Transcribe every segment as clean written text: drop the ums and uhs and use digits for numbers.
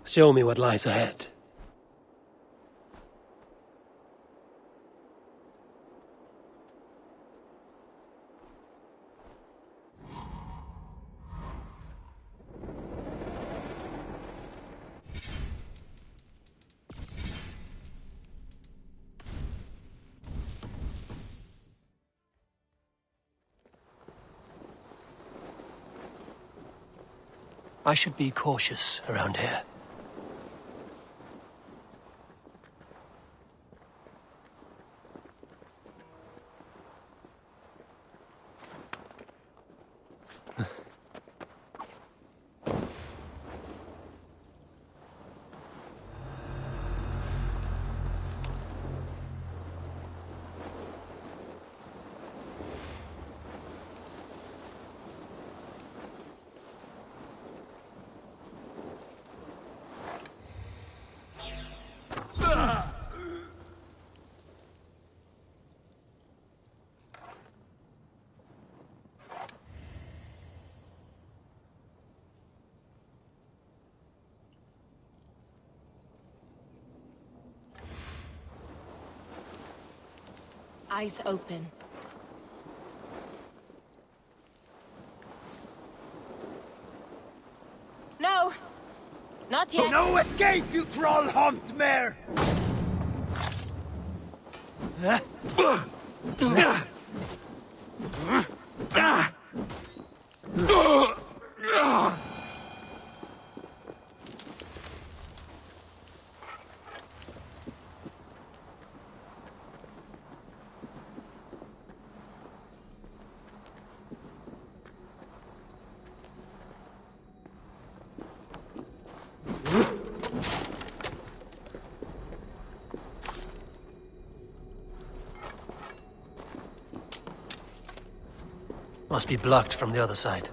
Show me what lies ahead. I should be cautious around here. Eyes open. No! Not yet! No escape, you troll humped mare! Must be blocked from the other side.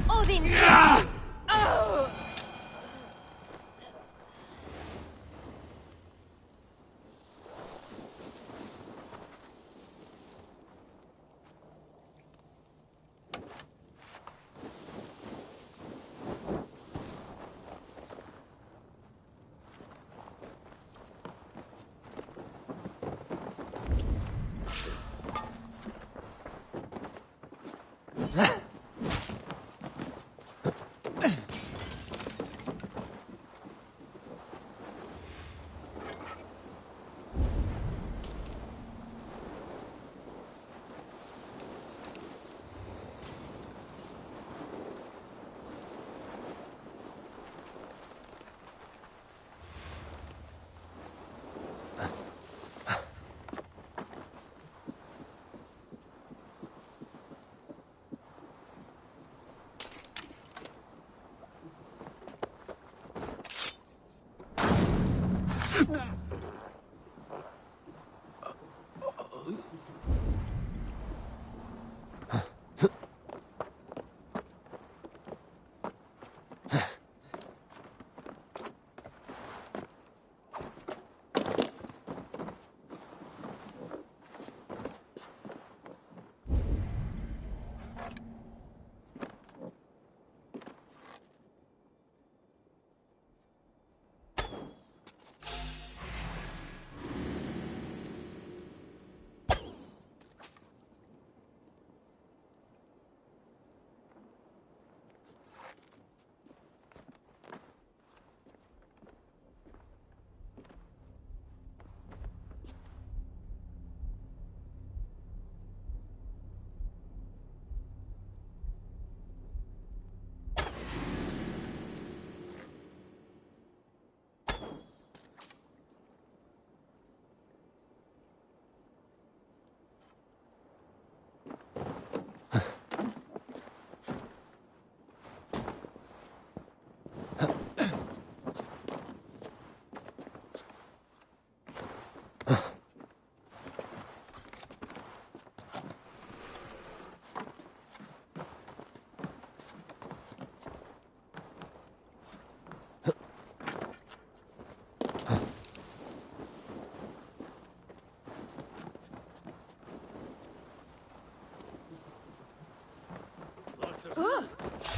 Odin!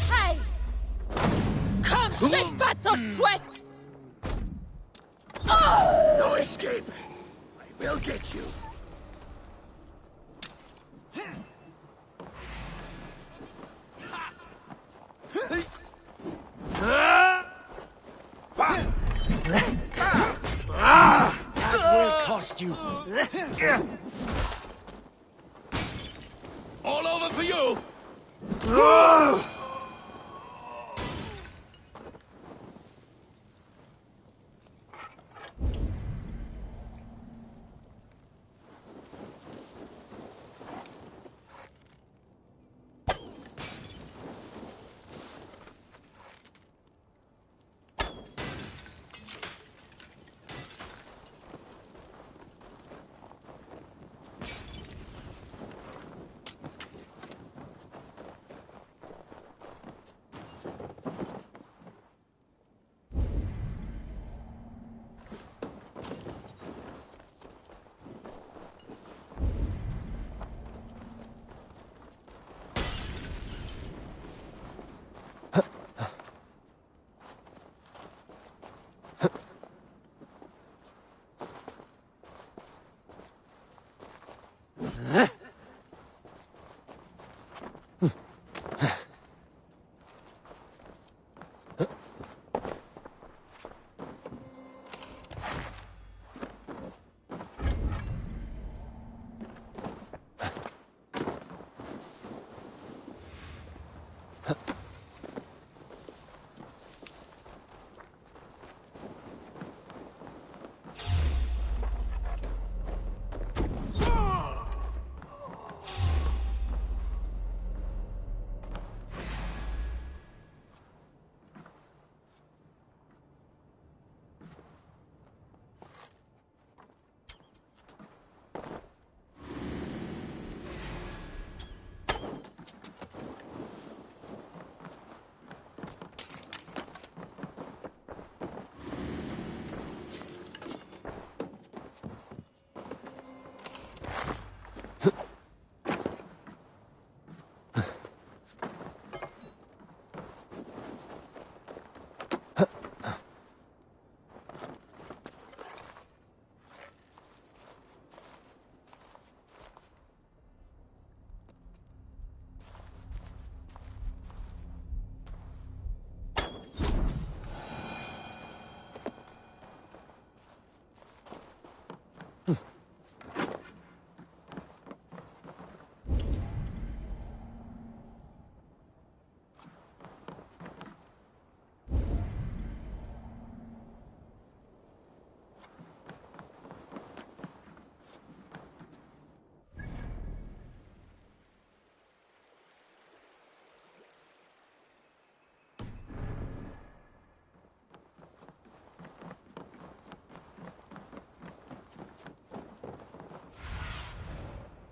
Hey! Come, sit, battle sweat! No escape! We'll get you. Will cost you. All over for you!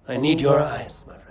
I need your eyes, my friend.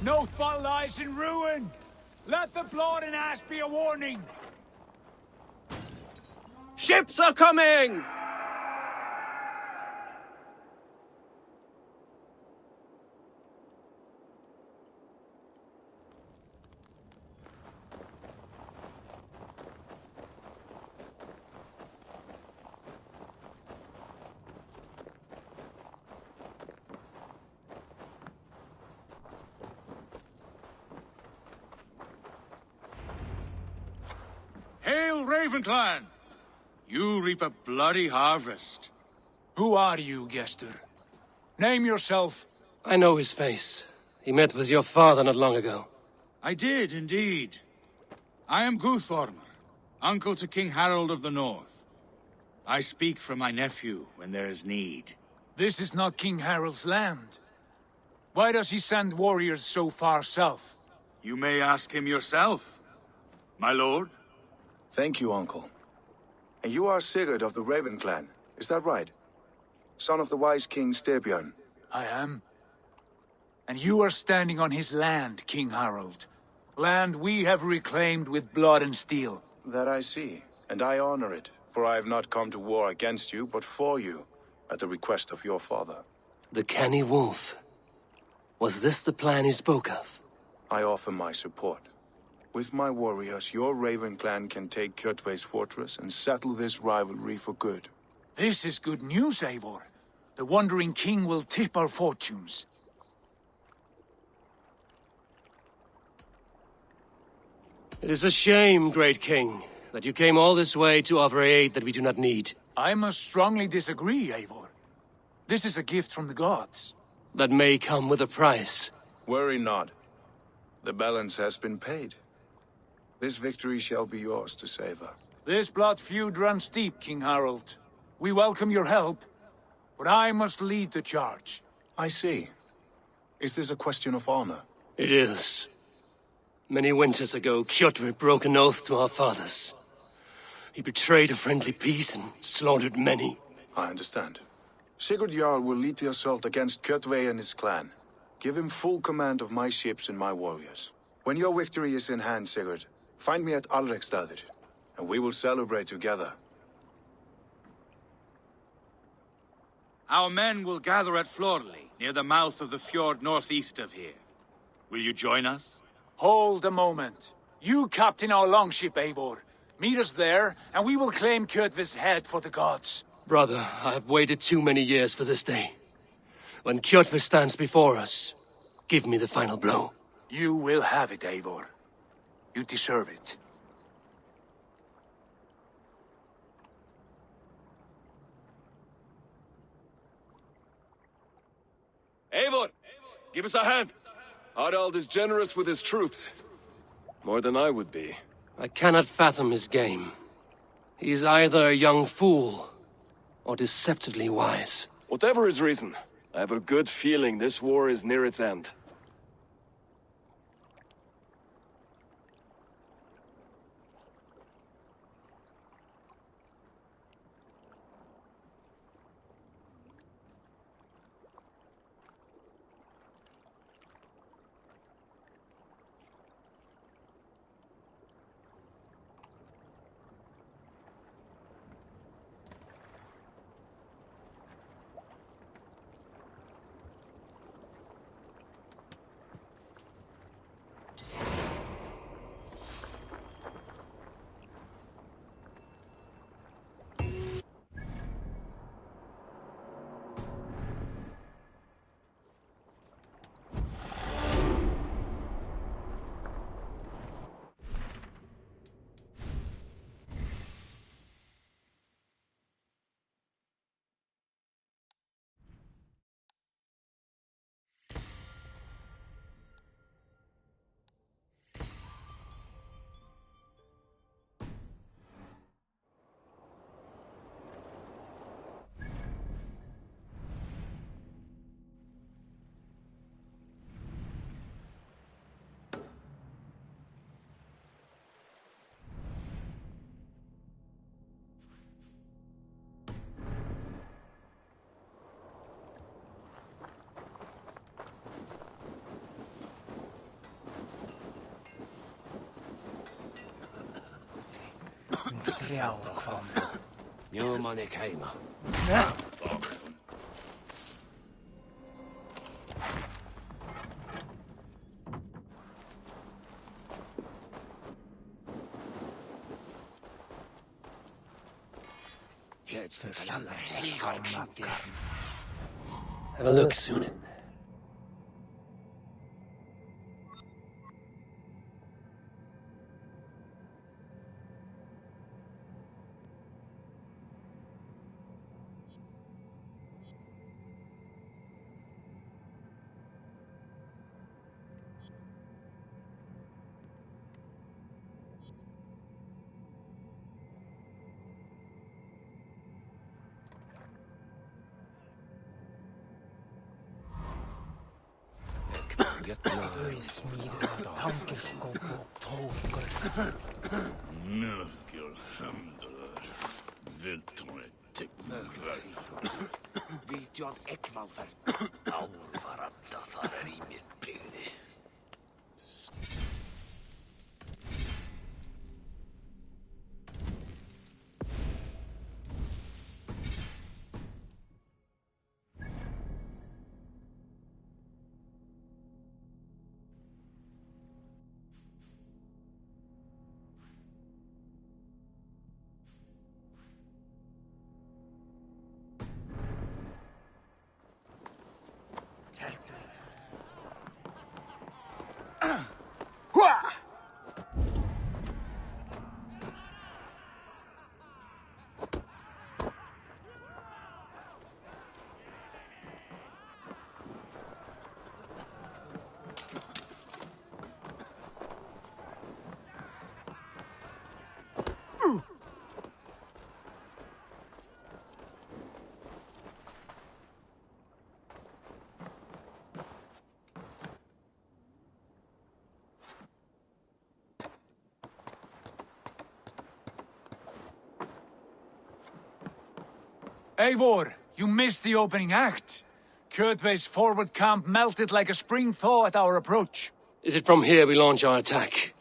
Nothfall lies in ruin! Let the blood and ash be a warning! Ships are coming! Hail, Ravenclan! You reap a bloody harvest. Who are you, Gester? Name yourself. I know his face. He met with your father not long ago. I did, indeed. I am Guthorm, uncle to King Harold of the North. I speak for my nephew when there is need. This is not King Harold's land. Why does he send warriors so far south? You may ask him yourself, my lord. Thank you, uncle. And you are Sigurd of the Raven clan, is that right? Son of the wise King Styrbjörn. I am. And you are standing on his land, King Harold. Land we have reclaimed with blood and steel. That I see, and I honor it, for I have not come to war against you, but for you, at the request of your father. The canny wolf. Was this the plan he spoke of? I offer my support. With my warriors, your Raven clan can take Kjotve's fortress and settle this rivalry for good. This is good news, Eivor. The Wandering King will tip our fortunes. It is a shame, great king, that you came all this way to offer aid that we do not need. I must strongly disagree, Eivor. This is a gift from the gods. That may come with a price. Worry not. The balance has been paid. This victory shall be yours to savor. This blood feud runs deep, King Harold. We welcome your help, but I must lead the charge. I see. Is this a question of honor? It is. Many winters ago, Kjotve broke an oath to our fathers. He betrayed a friendly peace and slaughtered many. I understand. Sigurd Jarl will lead the assault against Kjotve and his clan. Give him full command of my ships and my warriors. When your victory is in hand, Sigurd, find me at Alrekstadir, and we will celebrate together. Our men will gather at Florli, near the mouth of the fjord northeast of here. Will you join us? Hold a moment. You captain our longship, Eivor. Meet us there, and we will claim Kjotve's head for the gods. Brother, I have waited too many years for this day. When Kjotve stands before us, give me the final blow. You will have it, Eivor. You deserve it. Eivor, give us a hand. Harald is generous with his troops. More than I would be. I cannot fathom his game. He is either a young fool, or deceptively wise. Whatever his reason, I have a good feeling this war is near its end. Newmane Keima. Have a look soon. Eivor, you missed the opening act. Kjotve's forward camp melted like a spring thaw at our approach. Is it from here we launch our attack?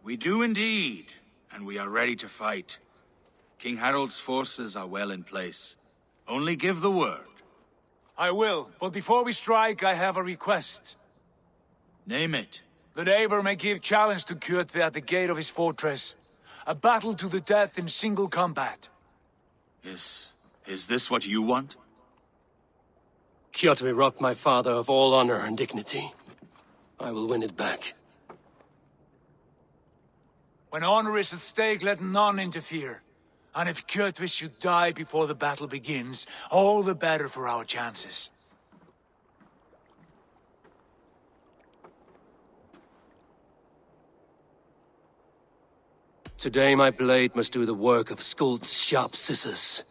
We do indeed, and we are ready to fight. King Harold's forces are well in place. Only give the word. I will, but before we strike, I have a request. Name it. That Eivor may give challenge to Kjotve at the gate of his fortress. A battle to the death in single combat. Is this what you want? Kjotve robbed my father of all honor and dignity. I will win it back. When honor is at stake, let none interfere. And if Kjotve should die before the battle begins, all the better for our chances. Today my blade must do the work of Skuld's sharp scissors,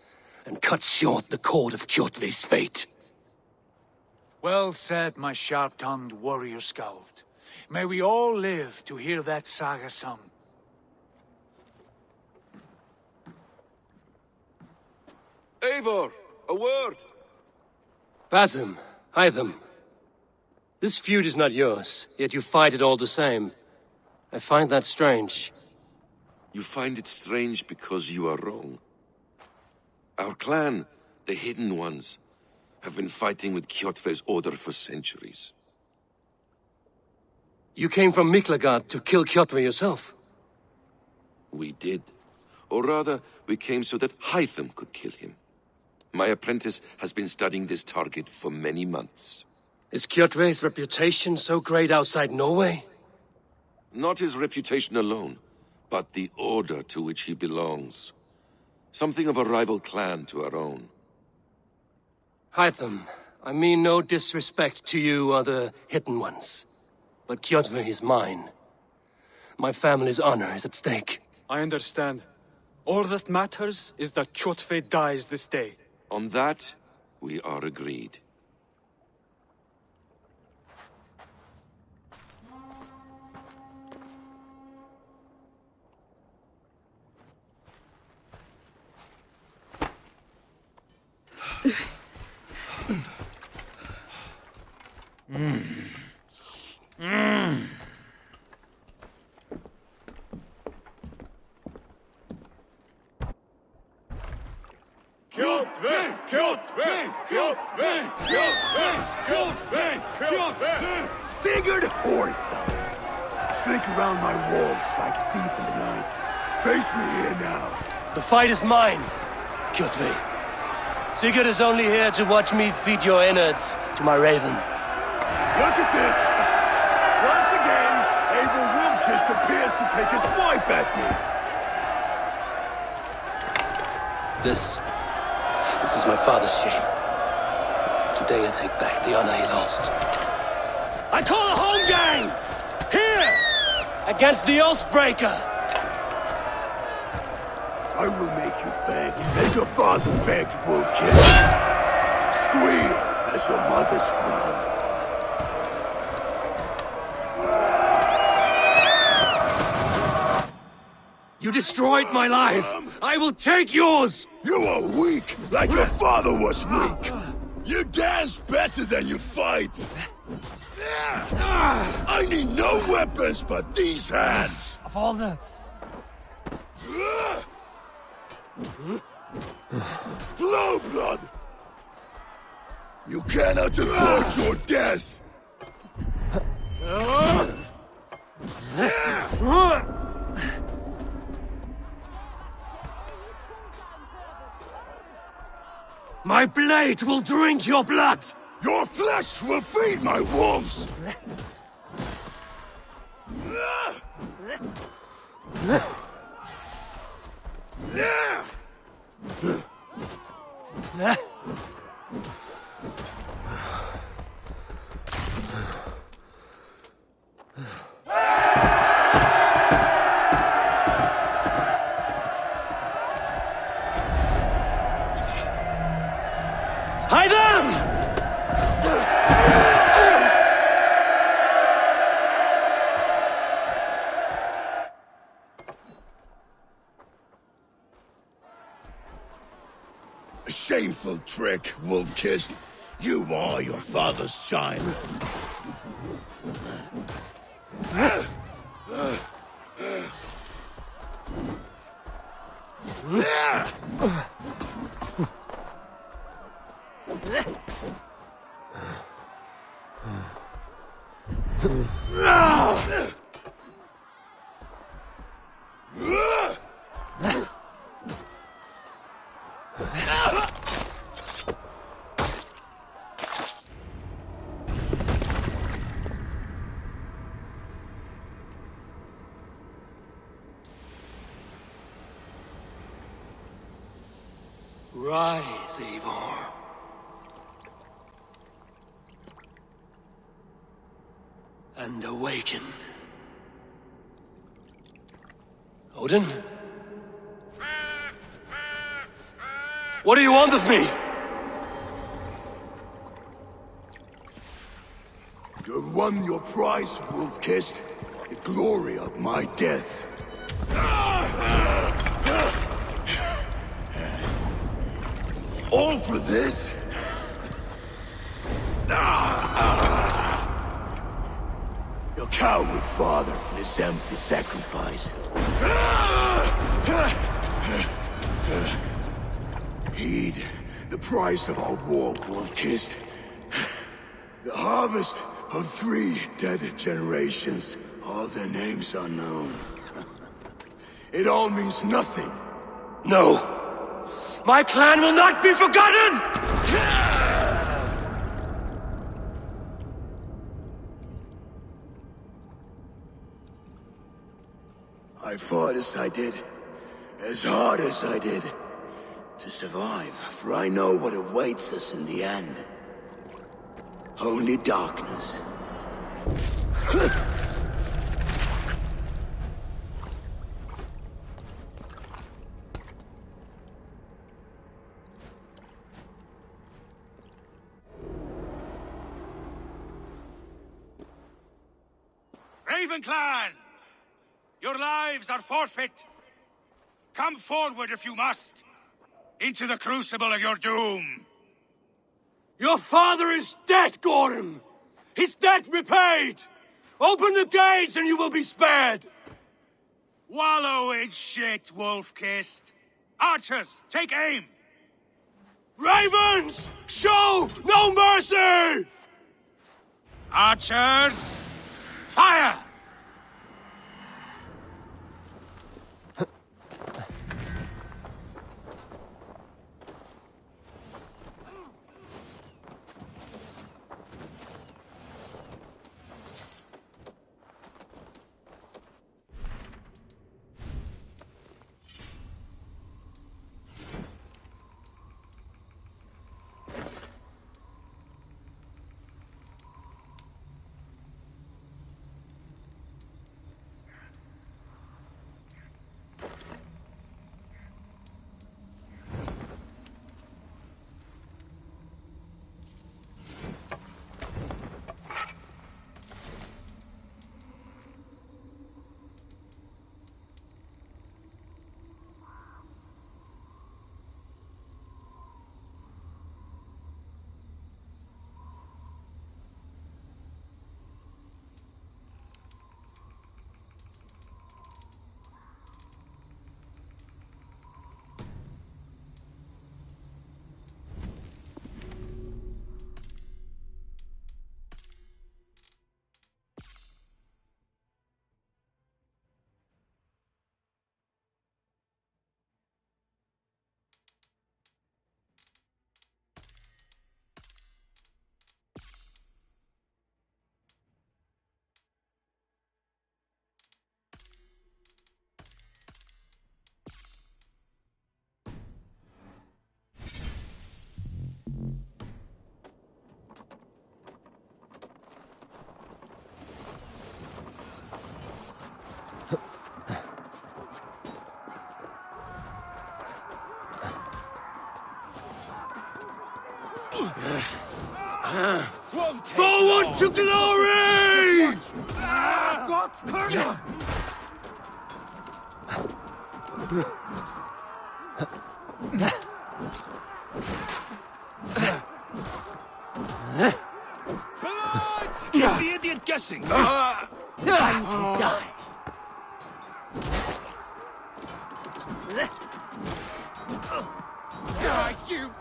and cut short the cord of Kjotve's fate. Well said, my sharp-tongued warrior Skald. May we all live to hear that saga sung. Eivor, a word! Basim, Hytham. This feud is not yours, yet you fight it all the same. I find that strange. You find it strange because you are wrong. Our clan, the Hidden Ones, have been fighting with Kjotve's order for centuries. You came from Miklagard to kill Kjotve yourself? We did. Or rather, we came so that Hytham could kill him. My apprentice has been studying this target for many months. Is Kjotve's reputation so great outside Norway? Not his reputation alone, but the order to which he belongs. Something of a rival clan to our own. Hytham, I mean no disrespect to you or the Hidden Ones. But Kjotve is mine. My family's honor is at stake. I understand. All that matters is that Kjotve dies this day. On that, we are agreed. Sigurd Horsa! Slink around my walls like a thief in the night. Face me here now. The fight is mine, Kjotve. Sigurd is only here to watch me feed your innards to my raven. Look at this! Once again, Eivor Wildkist appears to take a swipe at me. This is my father's shame. Today I take back the honor he lost. I call a home game! Here! Against the Oathbreaker! I will make you beg, as your father begged, Wolf-Kissed. Squeal, as your mother squealed. You destroyed my life! I will take yours! You are weak, like your father was weak. You dance better than you fight. I need no weapons but these hands. Of all the... Flow blood! You cannot avoid your death! My blade will drink your blood! Your flesh will feed my wolves! Hide them! A shameful trick, Wolf-Kissed. You are your father's child. Rise, Eivor. And awaken. Odin? What do you want of me? You have won your prize, Wolf-Kissed. The glory of my death. All for this? Your coward father and his empty sacrifice. Heed the price of our war, Wolf-Kissed. The harvest of 3 dead generations. All their names unknown. It all means nothing. No! My clan will not be forgotten! I fought as I did, as hard as I did, to survive, for I know what awaits us in the end. Only darkness. Raven Clan! Your lives are forfeit. Come forward if you must. Into the crucible of your doom. Your father is dead, Gorm! His debt repaid! Open the gates and you will be spared! Wallow in shit, Wolf-Kissed. Archers, take aim! Ravens! Show no mercy! Archers, fire! to glory! God's courage! Keep the idiot guessing! Die. Die, you!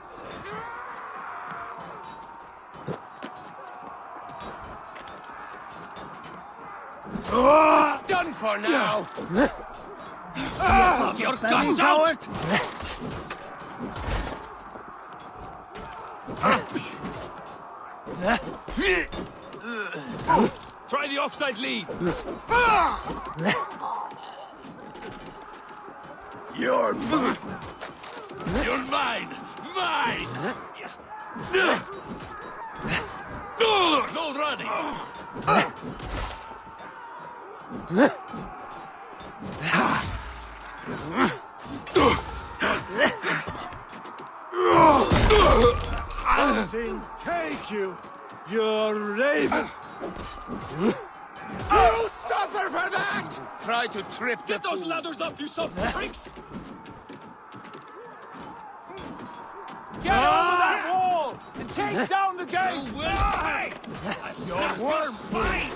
Done for now! Your Guns guts out! Try the offside lead! You're mine. You're mine! Mine! No running! Nothing take you. You're raven. You'll suffer for that! Try to trip the Get those ladders up, you soft freaks! Get over that wall and take down the gate! You will pay! Your worm fine!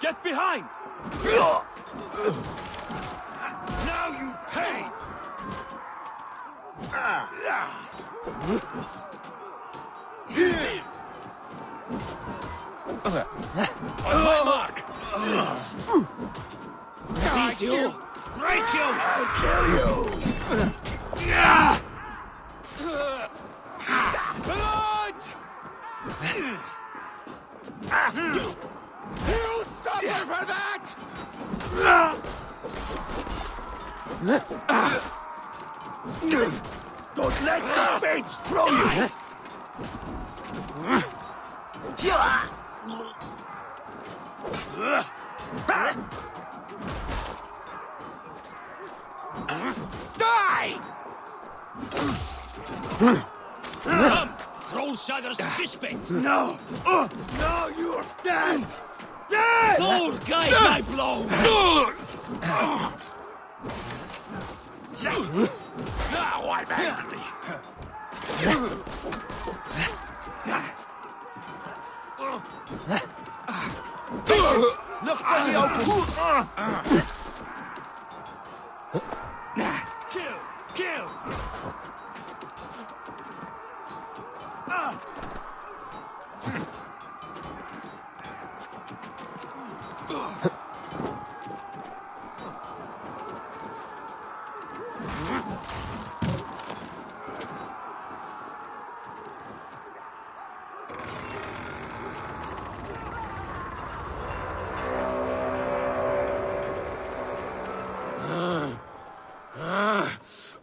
Get behind! Now you pay! On my mark! Beat you! Break you! I'll kill you. Blood! You'll suffer for that! Don't let the fates throw you. Die! Come, Trollshagger's fishbait! No. No, you're dead. Dead. Fool guide my blow! Now I'm angry! Look for the open! Kill! Kill!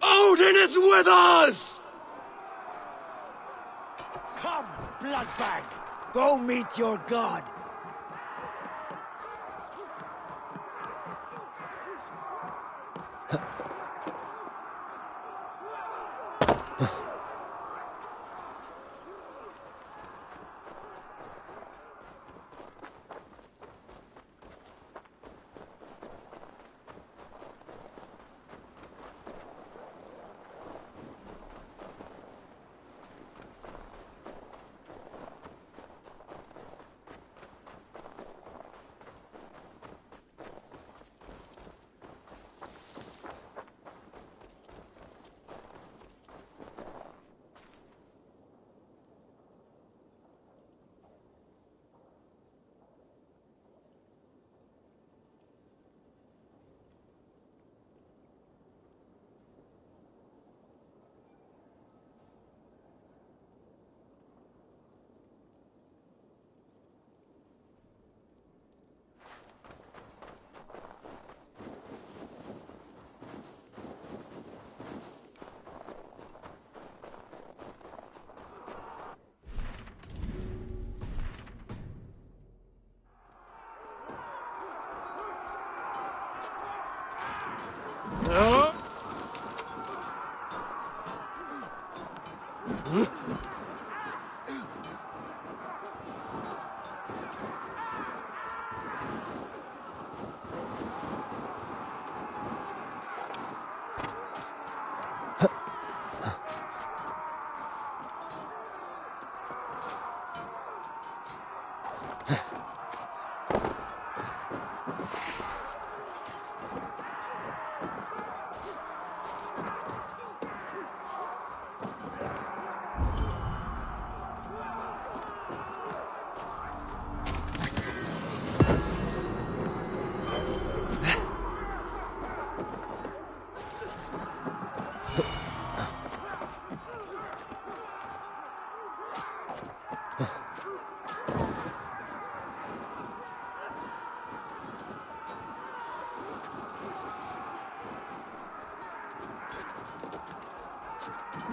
Odin is with us! Come, bloodbag! Go meet your god!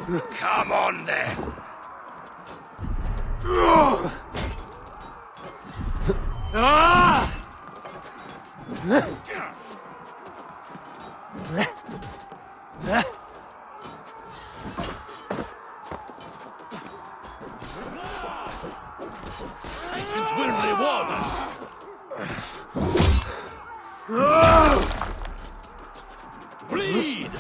Come on, then. Patience will reward us. Bleed!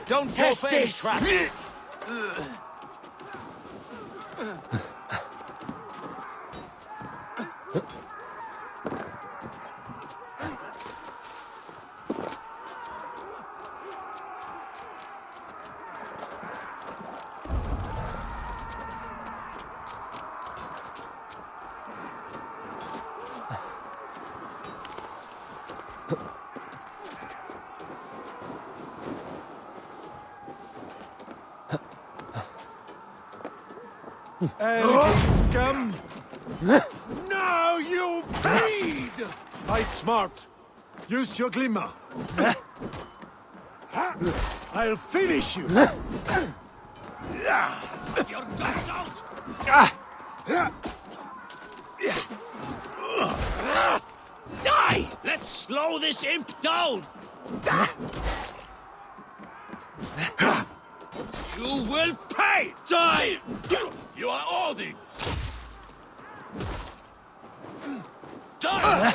Don't fall for any trap. Scum! Now you bleed! Fight smart. Use your glimmer. I'll finish you! Your guts out! Die! Let's slow this imp down! You will pay! Die! You are Odin! Die!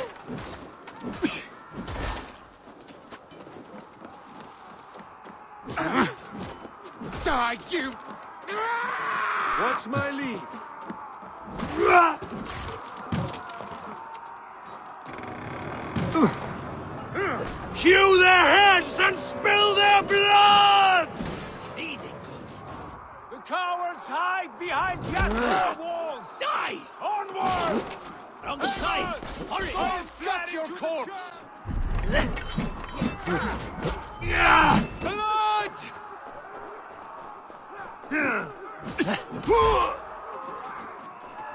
Die, you! What's my lead? Hew their heads and spill their blood! The cowards hide behind yonder walls! Die! Onward! On the side! Hurry! I'll flat your corpse! Blood!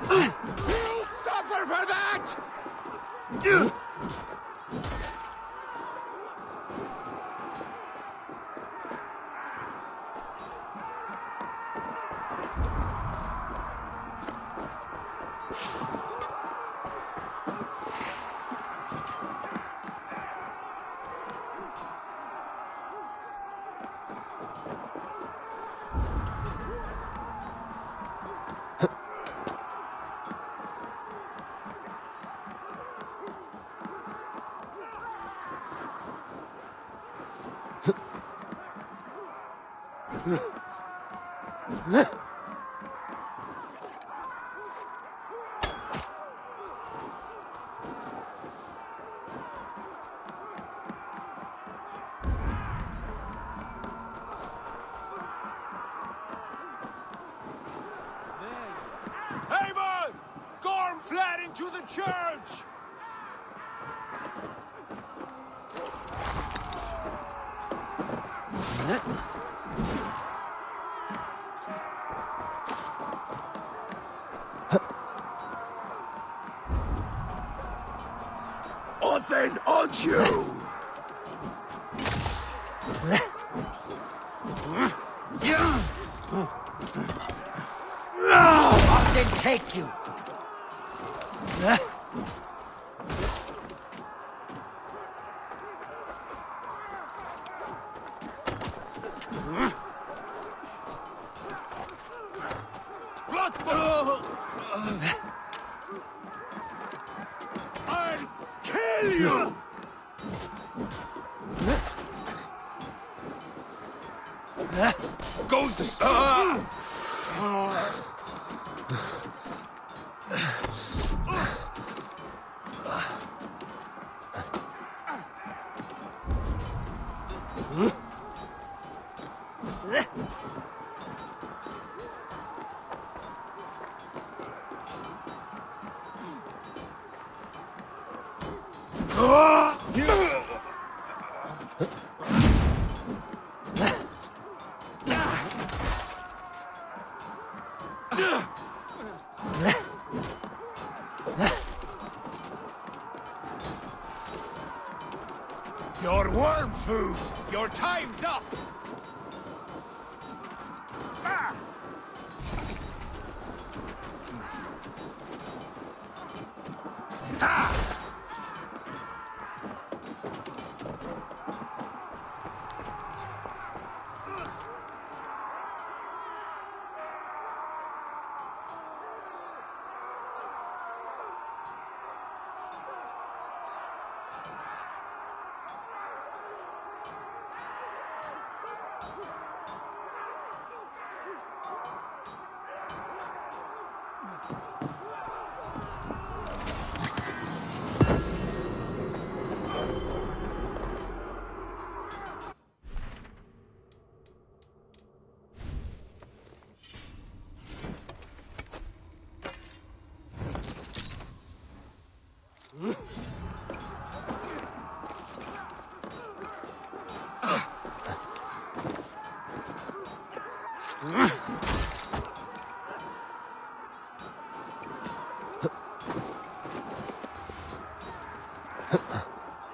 You'll suffer for that! Haven! Gorm fled into the church! Othen on you! Often take you. Not for... I'll kill you! Going to stop. Your worm food! Your time's up!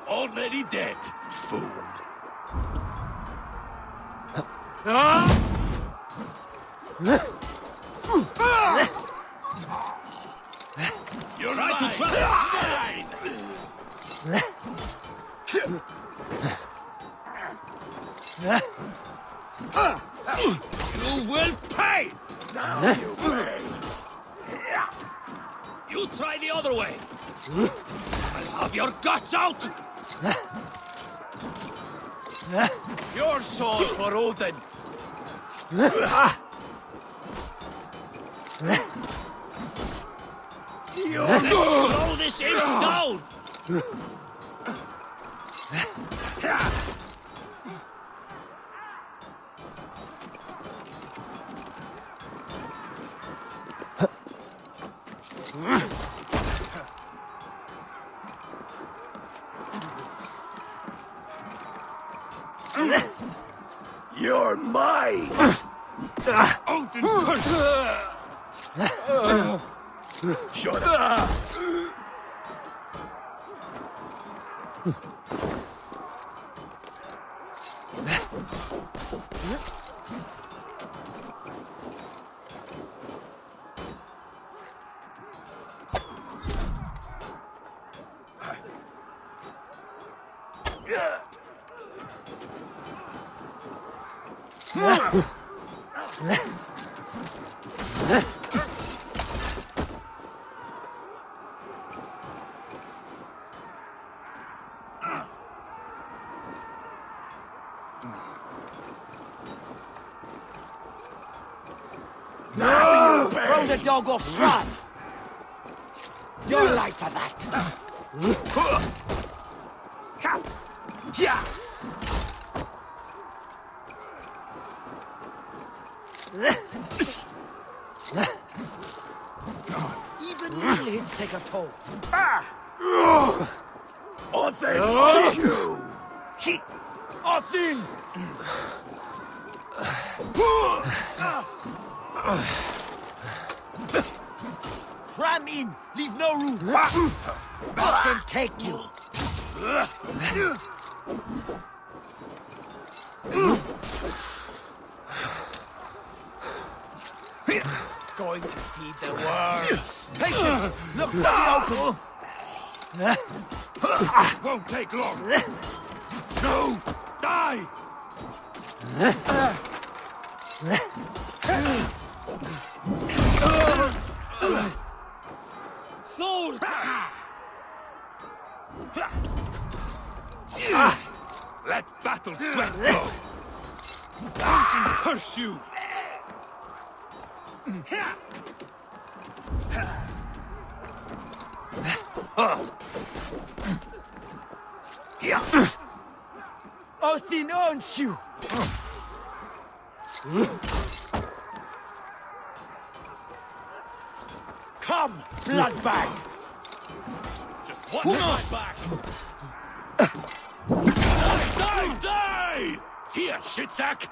Already dead, fool. You're right to try. You will pay. Now you pay. You try the other way. I'll have your guts out. Your sword for Odin. Slow this imp down. You're mine! Odin. Shut up! No! Throw the dog off stride! You're light for that! Yeah! Even little hits take a toll. Othin! You! Othin! Cram in! Leave no room! I can take you! Going to feed the worms! Patience! Look for the open! Won't take long. No! Die! Thor! Let battle sweat go! Mountain curse you! Odin owns you! Come, bloodbag! Just watch my back! Die! Die! Here, shitsack!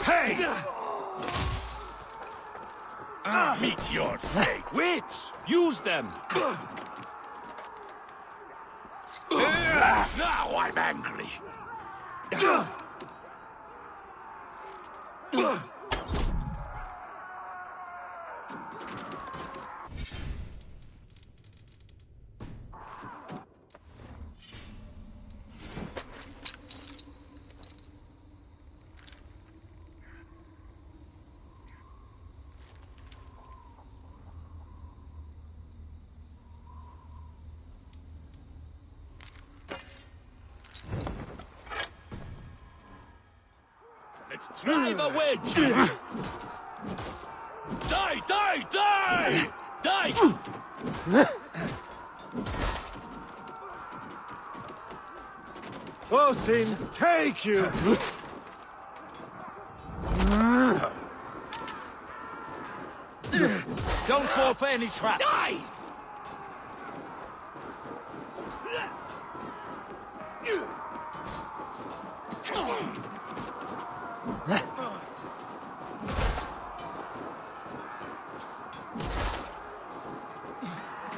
Hey! Meet your fate! Wits! Use them! Now I'm angry! Let's drive a wedge! Die! Die! Die! Die! Odin, take you! Don't fall for any traps! Die!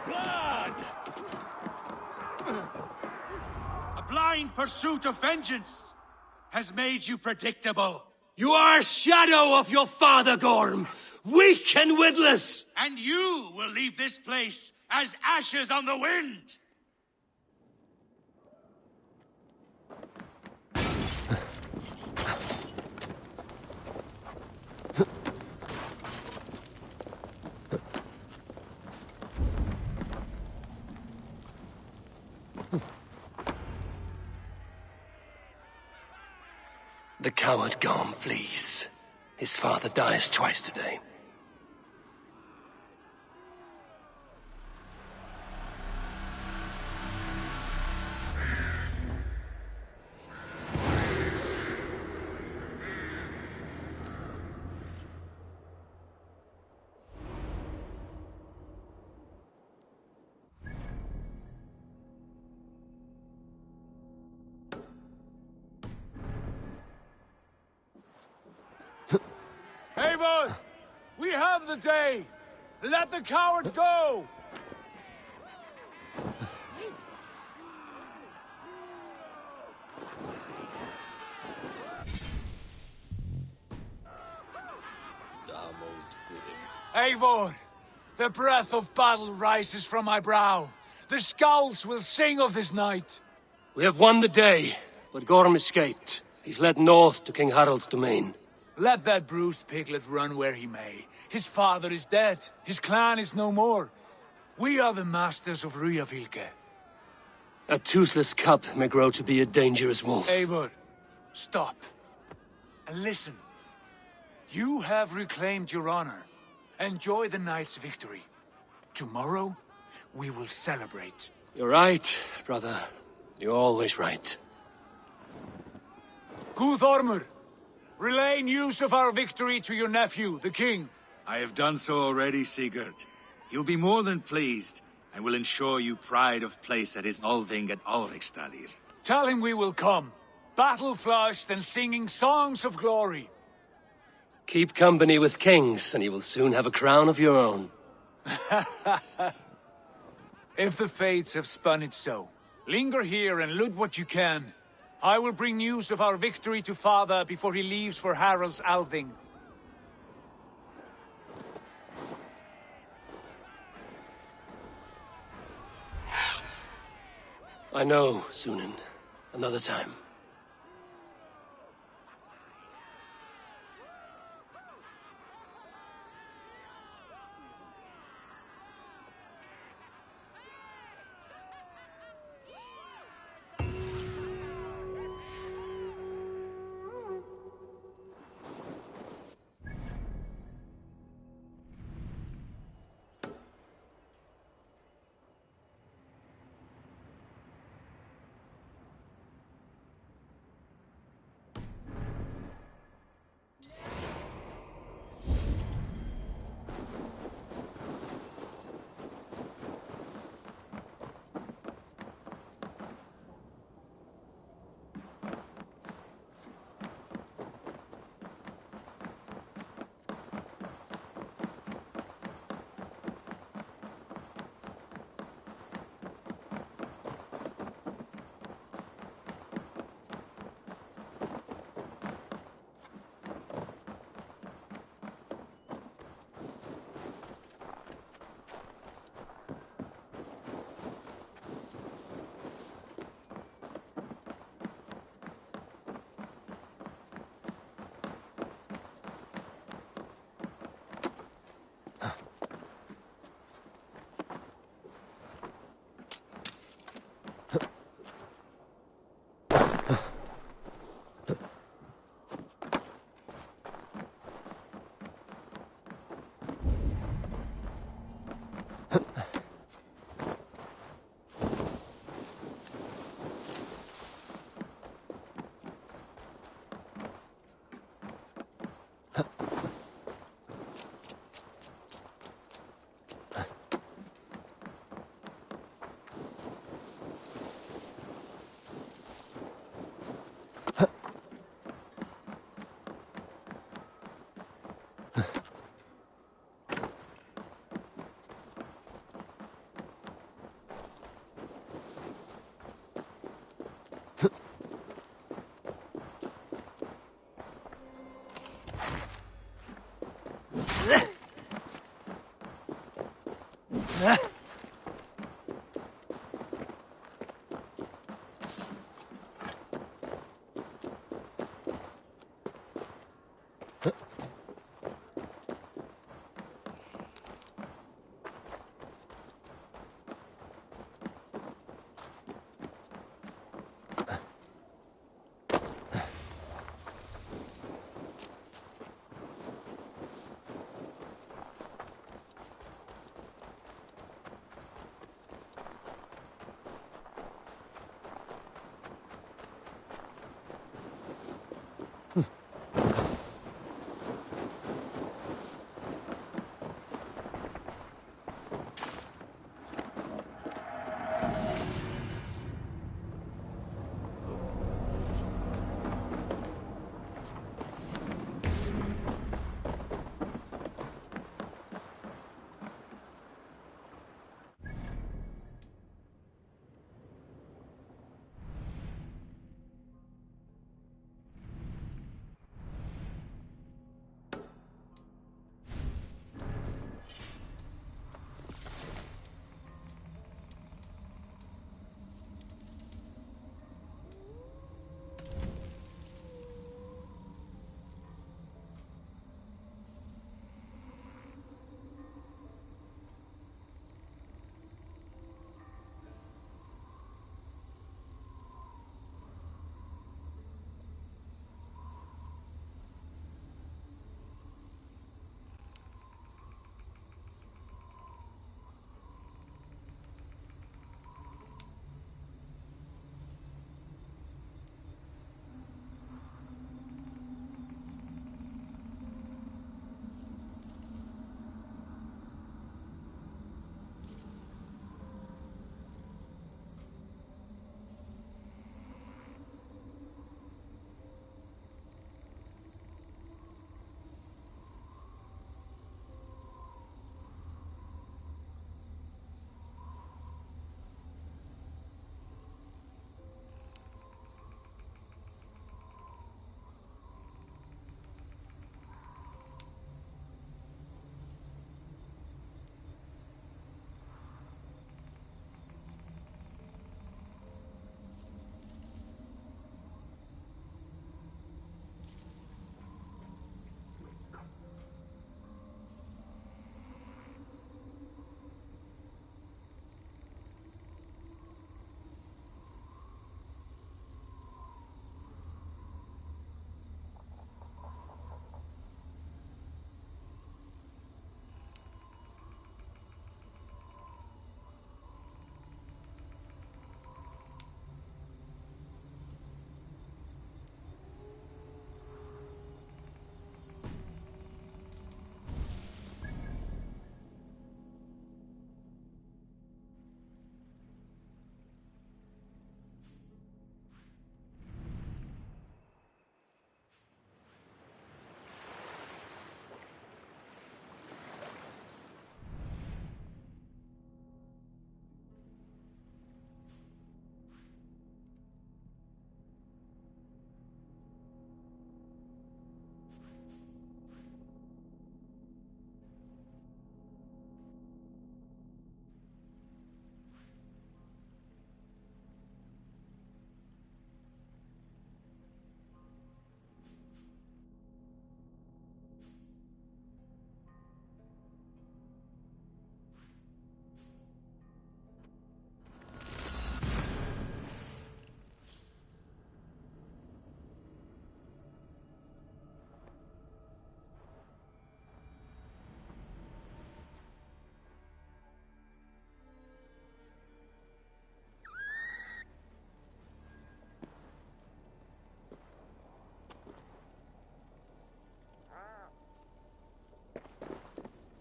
Blood! A blind pursuit of vengeance has made you predictable. You are a shadow of your father, Gorm! Weak and witless! And you will leave this place as ashes on the wind! The coward Gorm flees. His father dies twice today. Eivor! We have the day! Let the coward go! Eivor! The breath of battle rises from my brow. The Scouts will sing of this night. We have won the day, but Gorm escaped. He's led north to King Harald's domain. Let that bruised piglet run where he may. His father is dead. His clan is no more. We are the masters of Ryjavilke. A toothless cub may grow to be a dangerous wolf. Eivor, stop. And listen. You have reclaimed your honor. Enjoy the night's victory. Tomorrow, we will celebrate. You're right, brother. You're always right. Guthormur, relay news of our victory to your nephew, the king. I have done so already, Sigurd. He'll be more than pleased, and will ensure you pride of place at his Althing at Ulrichstadir. Tell him we will come, battle-flushed and singing songs of glory. Keep company with kings, and you will soon have a crown of your own. If the fates have spun it so, linger here and loot what you can. I will bring news of our victory to father before he leaves for Harald's Althing. I know, Sunan. Another time.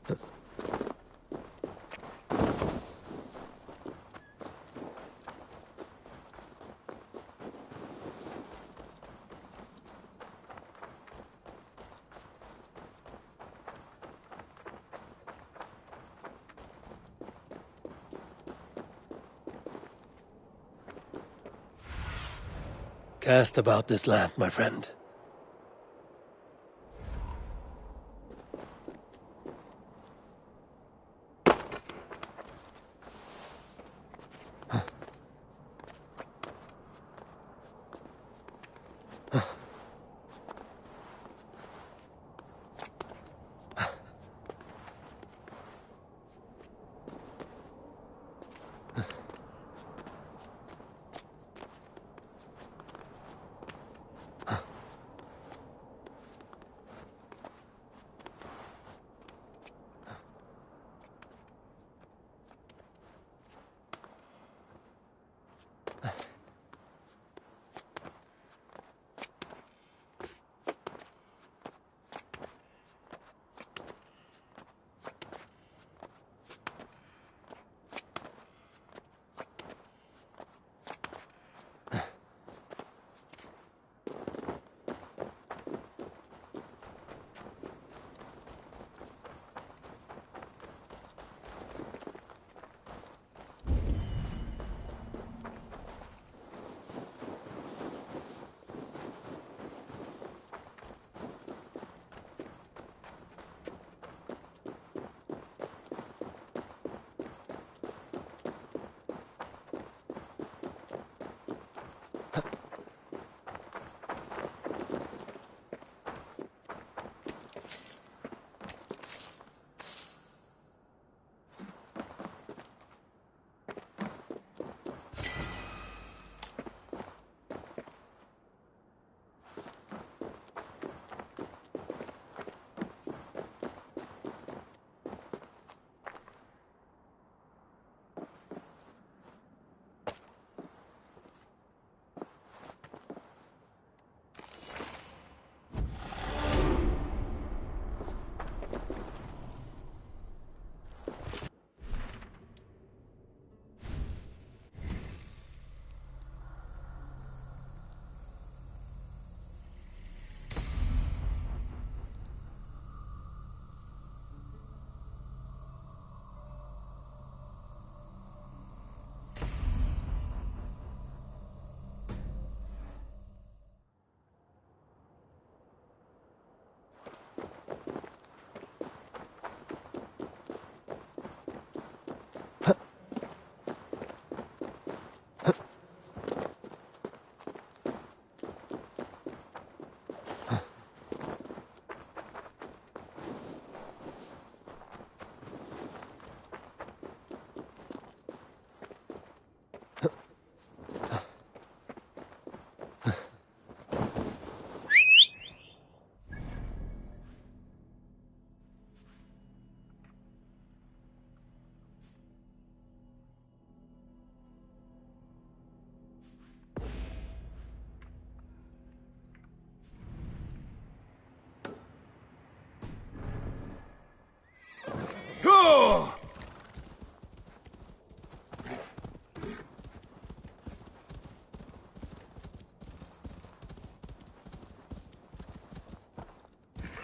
Cast about this land, my friend.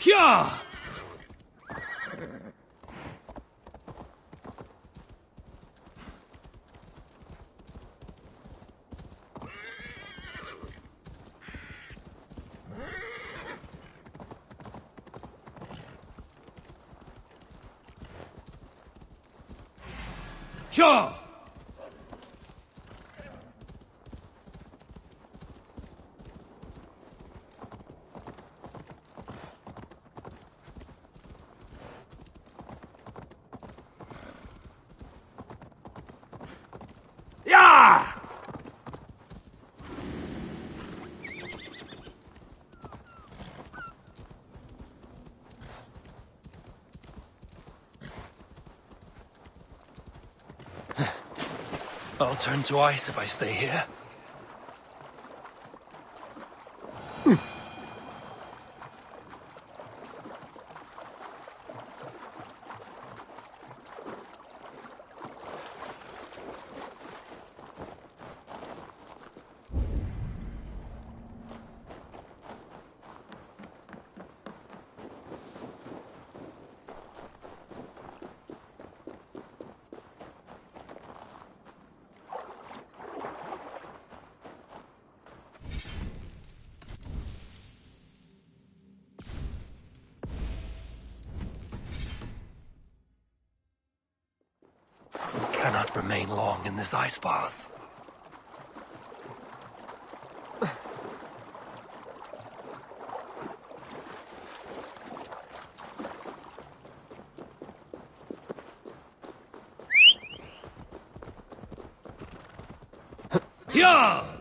Yeah! Sure! Yeah! I'll turn to ice if I stay here. cannot remain long in this ice bath. Yeah!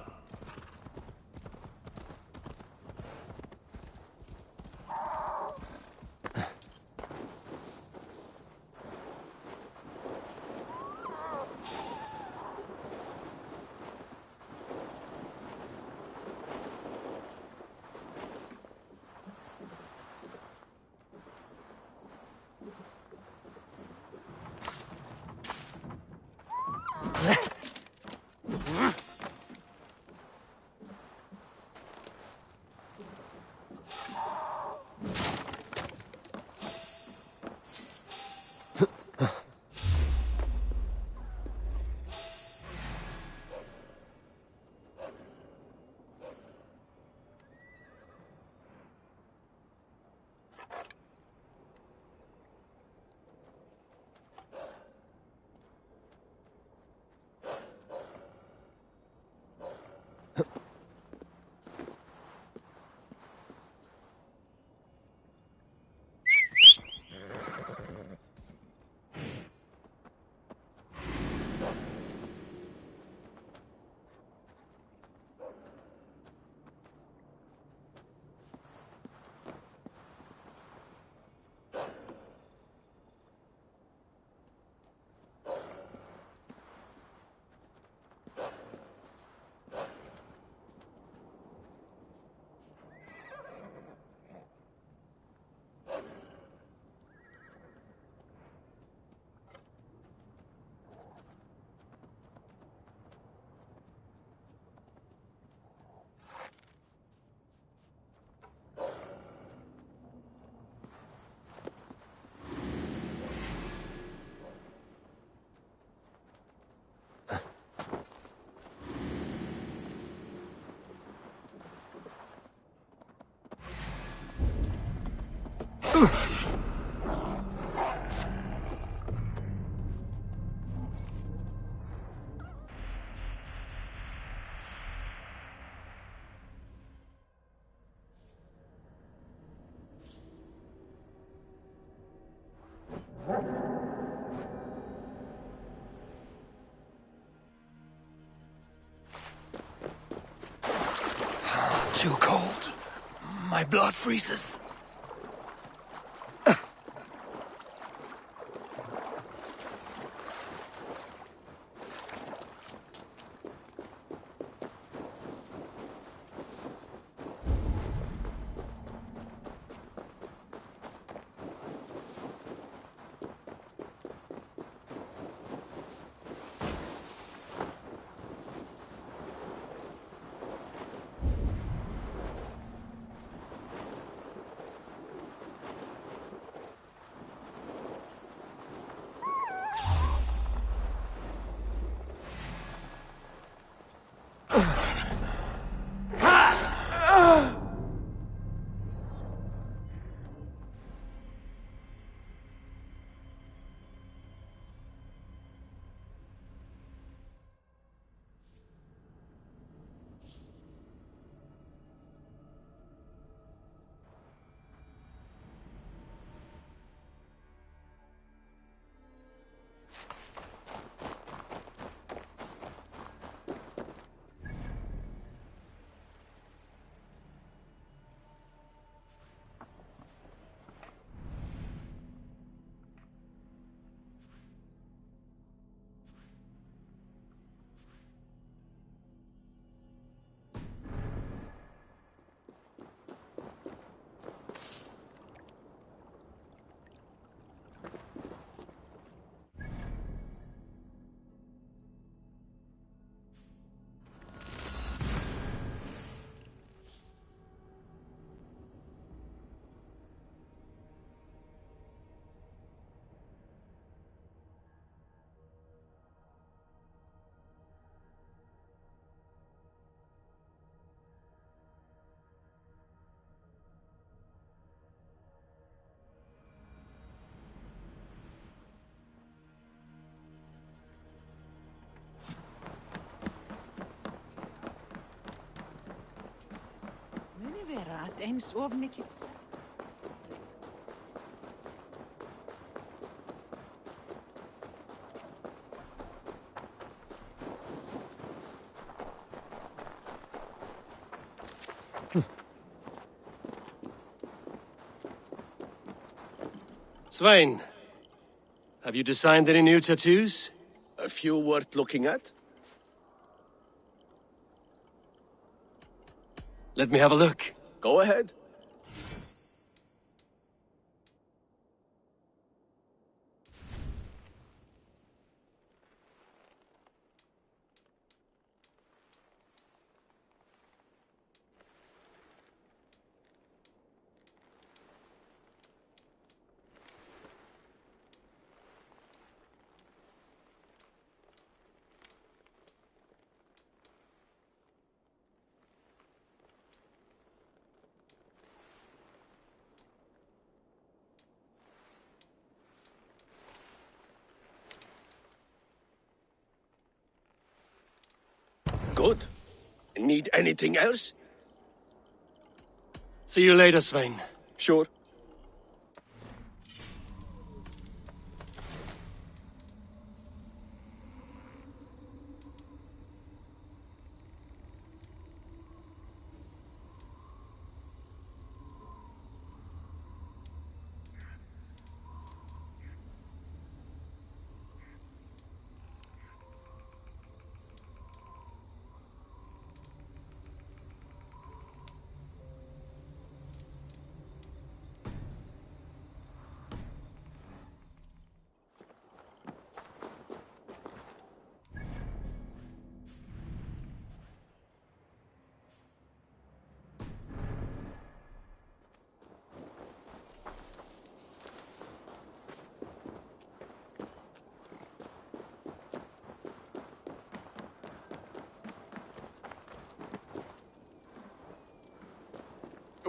Too cold. My blood freezes. at en sovnikits. Svein, have you designed any new tattoos? A few worth looking at? Let me have a look. Go ahead. Good. Need anything else? See you later, Svein. Sure.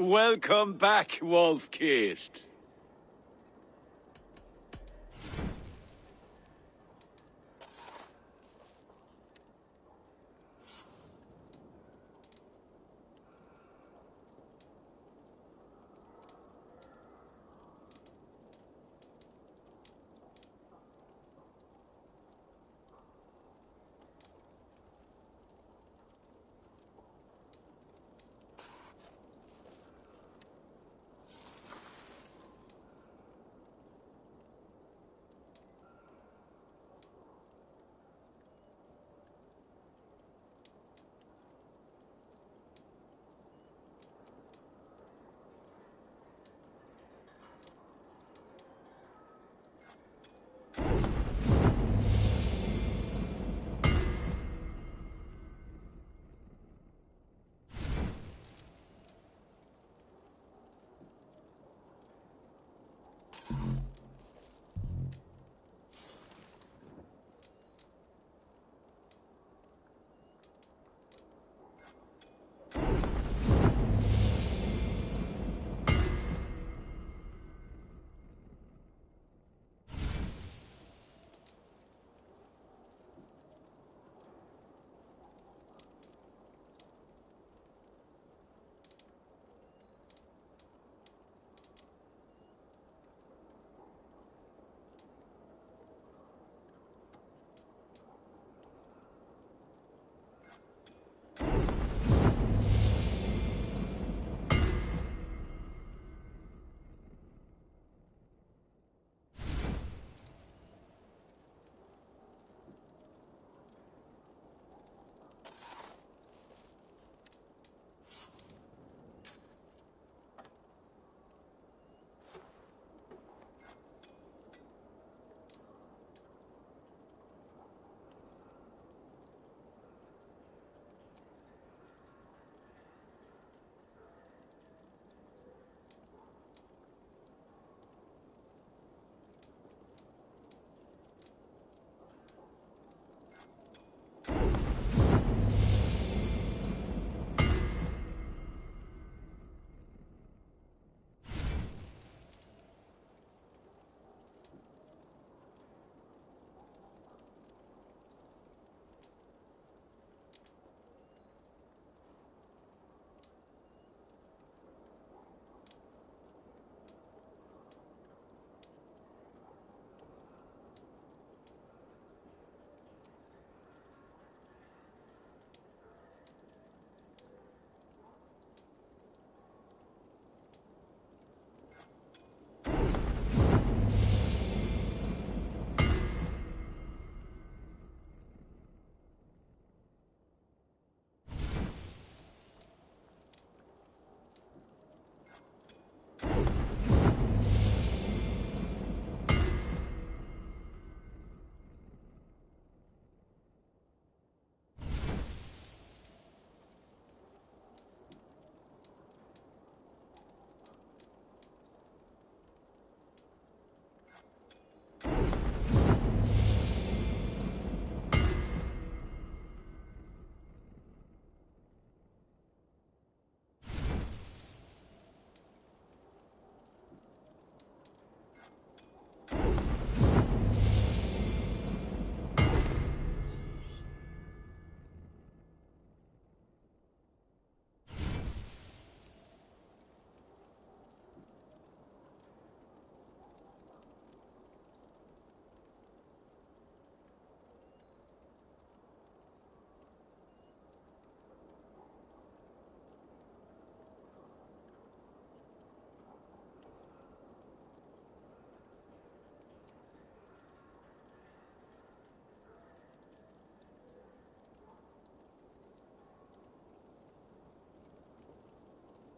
Welcome back, Wolf-Kissed.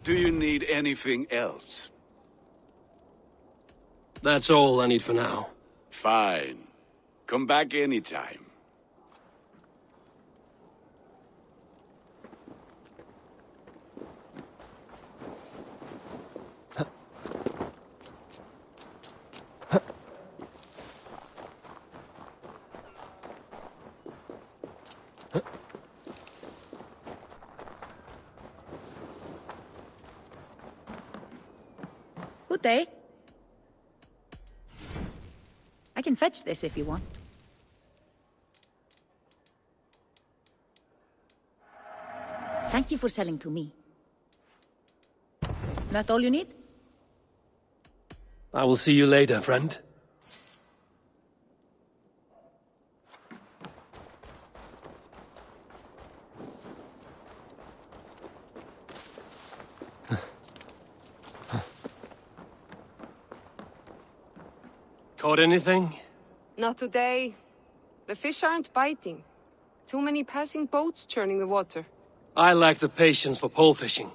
Do you need anything else? That's all I need for now. Fine. Come back anytime. Good day. I can fetch this if you want. Thank you for selling to me. That all you need? I will see you later, friend. Caught anything? Not today. The fish aren't biting. Too many passing boats churning the water. I lack the patience for pole fishing.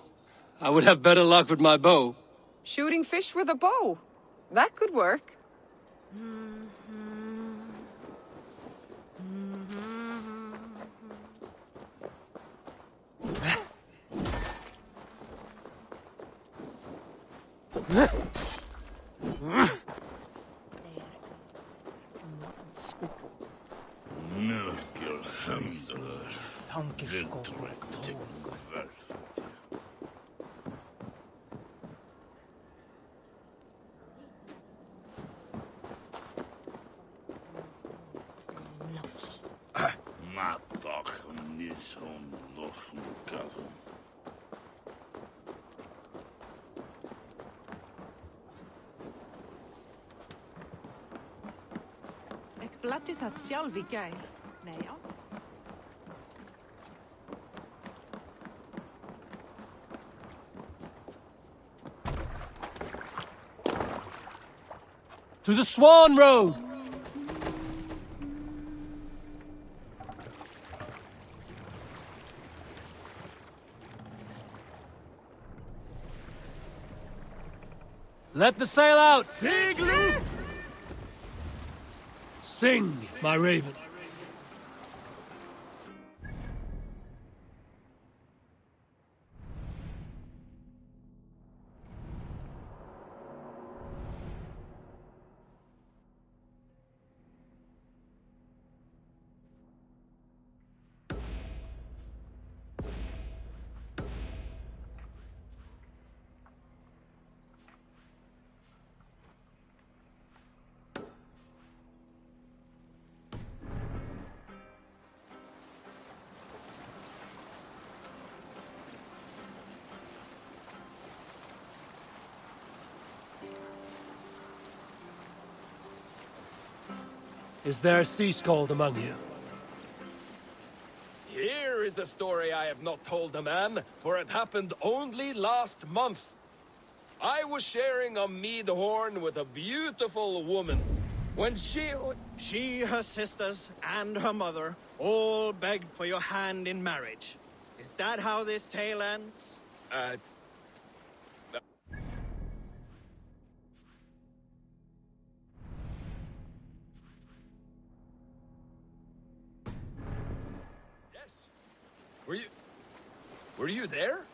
I would have better luck with my bow. Shooting fish with a bow. That could work. Bladdi það sjálf í gær. Nei, já. To the Swan Road! Let the sail out! Siglu! Sing, my raven. Is there a sea scald among you? Here is a story I have not told a man, for it happened only last month. I was sharing a mead horn with a beautiful woman. When She, her sisters, and her mother all begged for your hand in marriage. Is that how this tale ends? Yes. Were you there?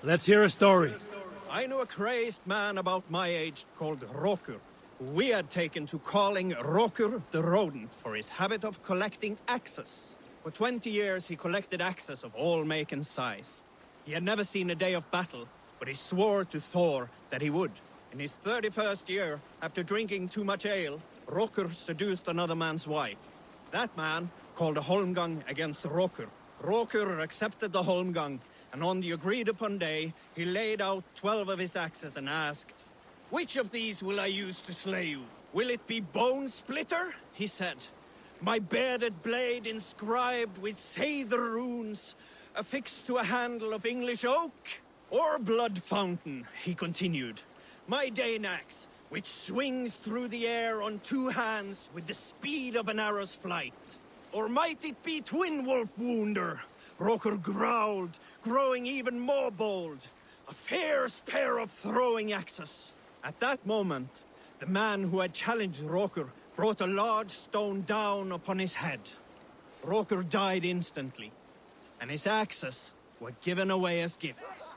Let's hear a story. I knew a crazed man about my age called Rokur. We had taken to calling Rokur the Rodent for his habit of collecting axes. For 20 years he collected axes of all make and size. He had never seen a day of battle, but he swore to Thor that he would. In his 31st year, after drinking too much ale, Rokur seduced another man's wife. That man called a holmgang against Rokur. Rokur accepted the holmgang, and on the agreed-upon day, he laid out 12 of his axes and asked, "Which of these will I use to slay you? Will it be Bone Splitter?" He said. My bearded blade inscribed with Seidr runes, affixed to a handle of English oak or blood fountain, he continued. My Dane axe, which swings through the air on 2 hands with the speed of an arrow's flight. Or might it be Twin Wolf Wounder? Roker growled, growing even more bold. A fierce pair of throwing axes. At that moment, the man who had challenged Roker brought a large stone down upon his head. Roker died instantly, and his axes were given away as gifts.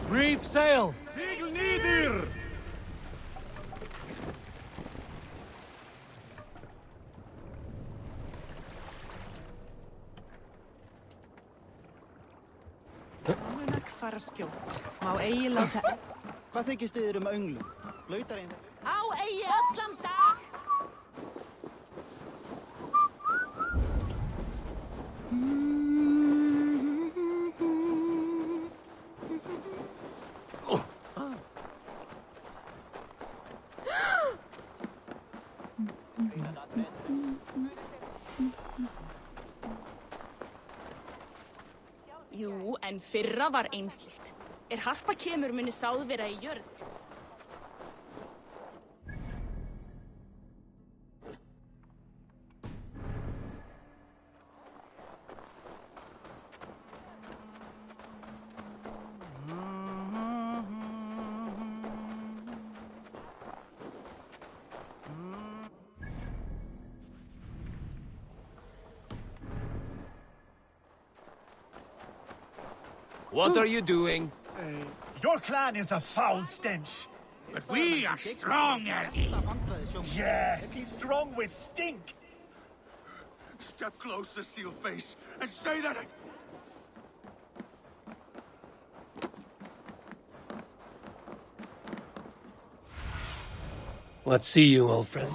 Reef sail! Segel nieder! Munak fara skjótt. Má eigi láta... Hvað þykist þið önglum? Blautar einn... Á eigi allan dag! Jú, en fyrra var einslikt. Harpa kemur muni sáð vera í jörð. What are you doing? Your clan is a foul stench. But we are strong, Ergi. Yes, strong with stink. Step closer, Sealface, and say that What see you, old friend?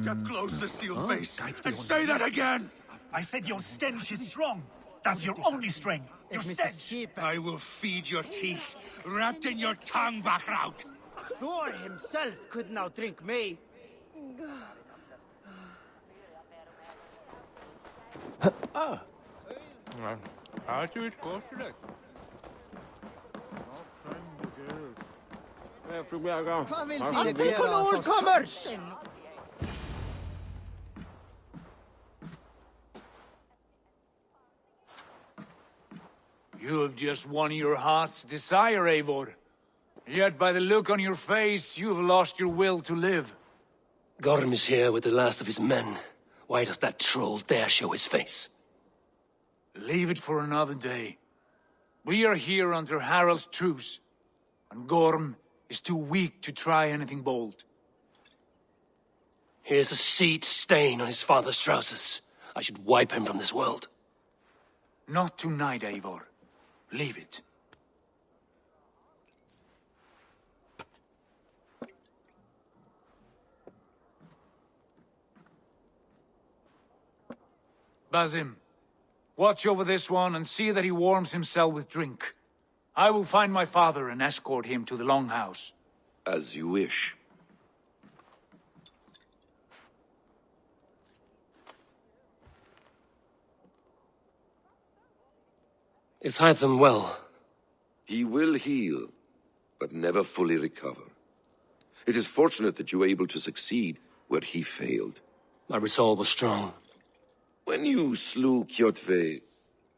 Step closer, Sealface, and say that again! I said your stench is strong. That's your only strength. Your stench. I will feed your teeth, wrapped in your tongue, Bakhraut. Thor himself could not drink me. Vad vill dirigera allkomers? You have just won your heart's desire, Eivor. Yet by the look on your face, you have lost your will to live. Gorm is here with the last of his men. Why does that troll dare show his face? Leave it for another day. We are here under Harald's truce, and Gorm is too weak to try anything bold. Here's a seed stain on his father's trousers. I should wipe him from this world. Not tonight, Eivor. Leave it. Basim, watch over this one and see that he warms himself with drink. I will find my father and escort him to the Longhouse. As you wish. Is Hytham well? He will heal, but never fully recover. It is fortunate that you were able to succeed where he failed. My resolve was strong. When you slew Kjotve,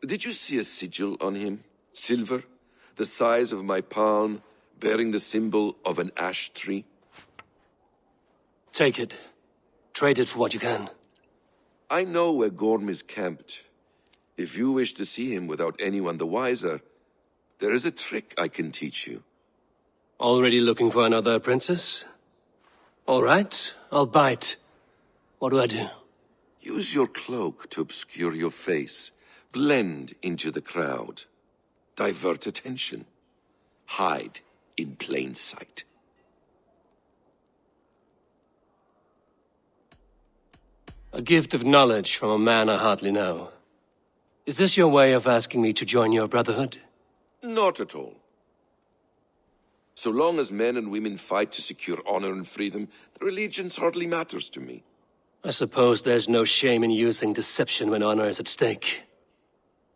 did you see a sigil on him? Silver? The size of my palm, bearing the symbol of an ash tree? Take it. Trade it for what you can. I know where Gorm is camped. If you wish to see him without anyone the wiser, there is a trick I can teach you. Already looking for another princess? All right, I'll bite. What do I do? Use your cloak to obscure your face. Blend into the crowd. Divert attention. Hide in plain sight. A gift of knowledge from a man I hardly know. Is this your way of asking me to join your brotherhood? Not at all. So long as men and women fight to secure honor and freedom, their allegiance hardly matters to me. I suppose there's no shame in using deception when honor is at stake.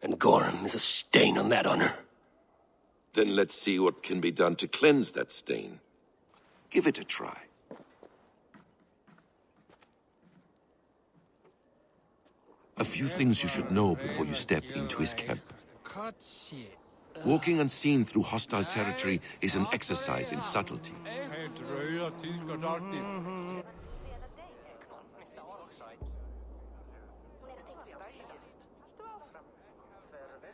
And Gorm is a stain on that honor. Then let's see what can be done to cleanse that stain. Give it a try. A few things you should know before you step into his camp. Walking unseen through hostile territory is an exercise in subtlety.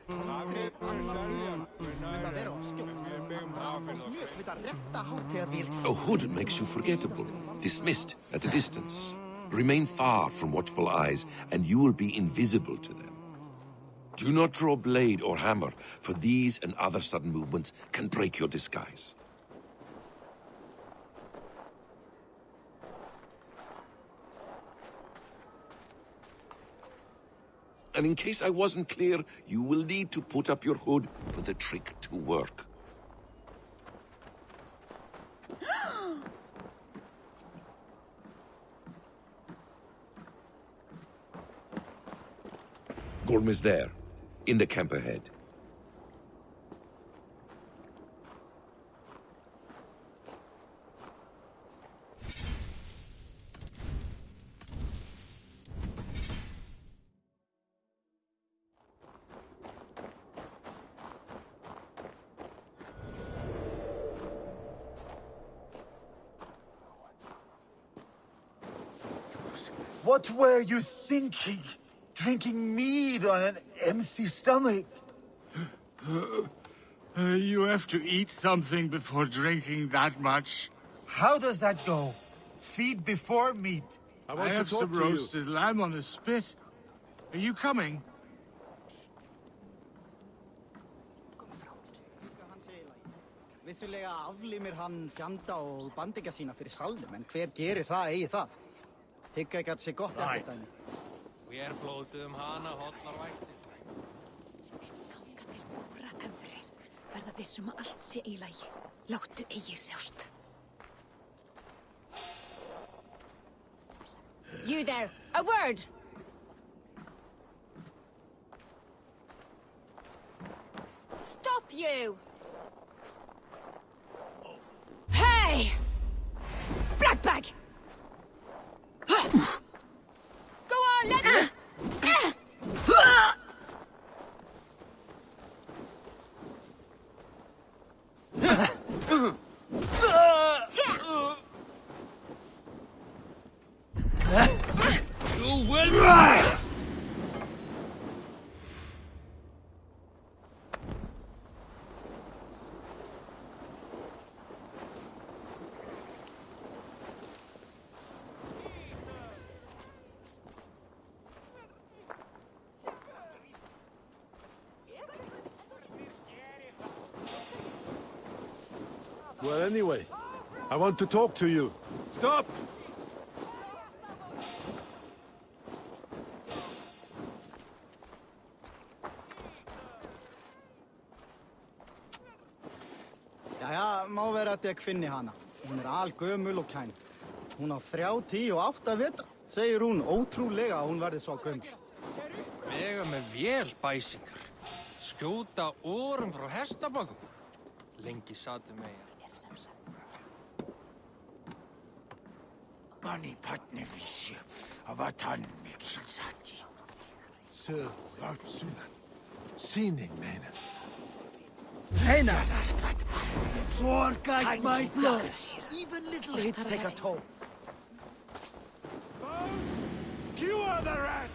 A hood makes you forgettable, dismissed at a distance. Remain far from watchful eyes, and you will be invisible to them. Do not draw blade or hammer, for these and other sudden movements can break your disguise. And in case I wasn't clear, you will need to put up your hood for the trick to work. Gorm is there, in the camp ahead. What were you thinking? Drinking mead on an empty stomach? You have to eat something before drinking that much. How does that go? Feed before meat. I have some roasted lamb on the spit. Are you coming? Vissulega aflímir hann fjanda og bandingja sína fyrir salnum, en hver gerir það eigi það? Hygga ekki að sé gott eftir dæmi. Við blótuðum hana hollar væktir. Ganga til búra efri. Verða vissum að allt sé í lagi. Láttu eigi sjást. You there, a word! Stop you! Hey! Blackbag! Go on, let's... You will... Well, anyway, I want to talk to you. Stop! Jæja, má vera að ég finni hana. Hún algömul og kæn. Hún á 38 vetra. Segir hún ótrúlega að hún verði svo gömul. Vega með vél bæsingar. Skjóta órum frá hestabakum. Lengi satu megar. Mani patne vissi að vatan mikil sati. Sir Larpsunan, síning meina. Meina! Forgætt my blood. Even little hits take a toll. Skewer the rat!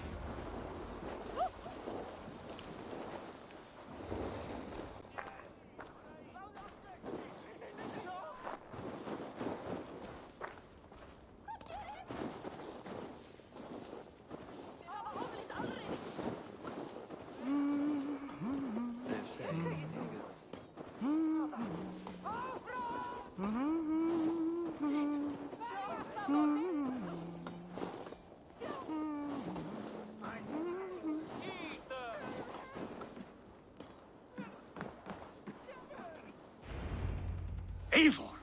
Eivor!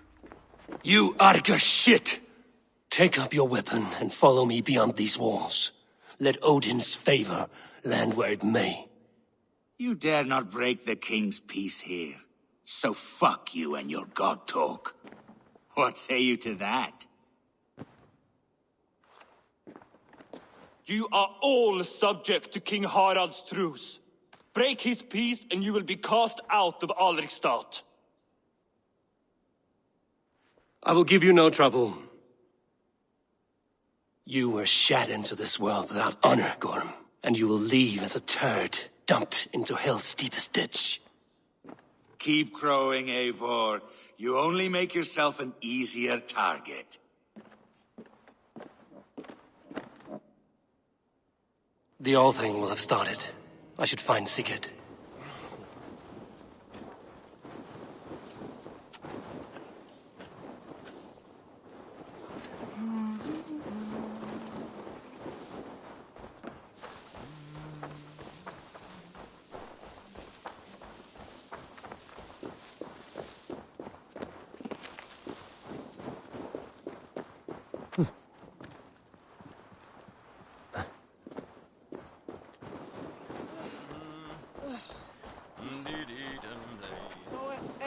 You Arga shit! Take up your weapon and follow me beyond these walls. Let Odin's favor land where it may. You dare not break the king's peace here. So fuck you and your god talk. What say you to that? You are all subject to King Harald's truce. Break his peace and you will be cast out of Alrikstad. I will give you no trouble. You were shat into this world without honor, Gorm, and you will leave as a turd dumped into hell's deepest ditch. Keep crowing, Eivor. You only make yourself an easier target. The Althing will have started. I should find Sigurd.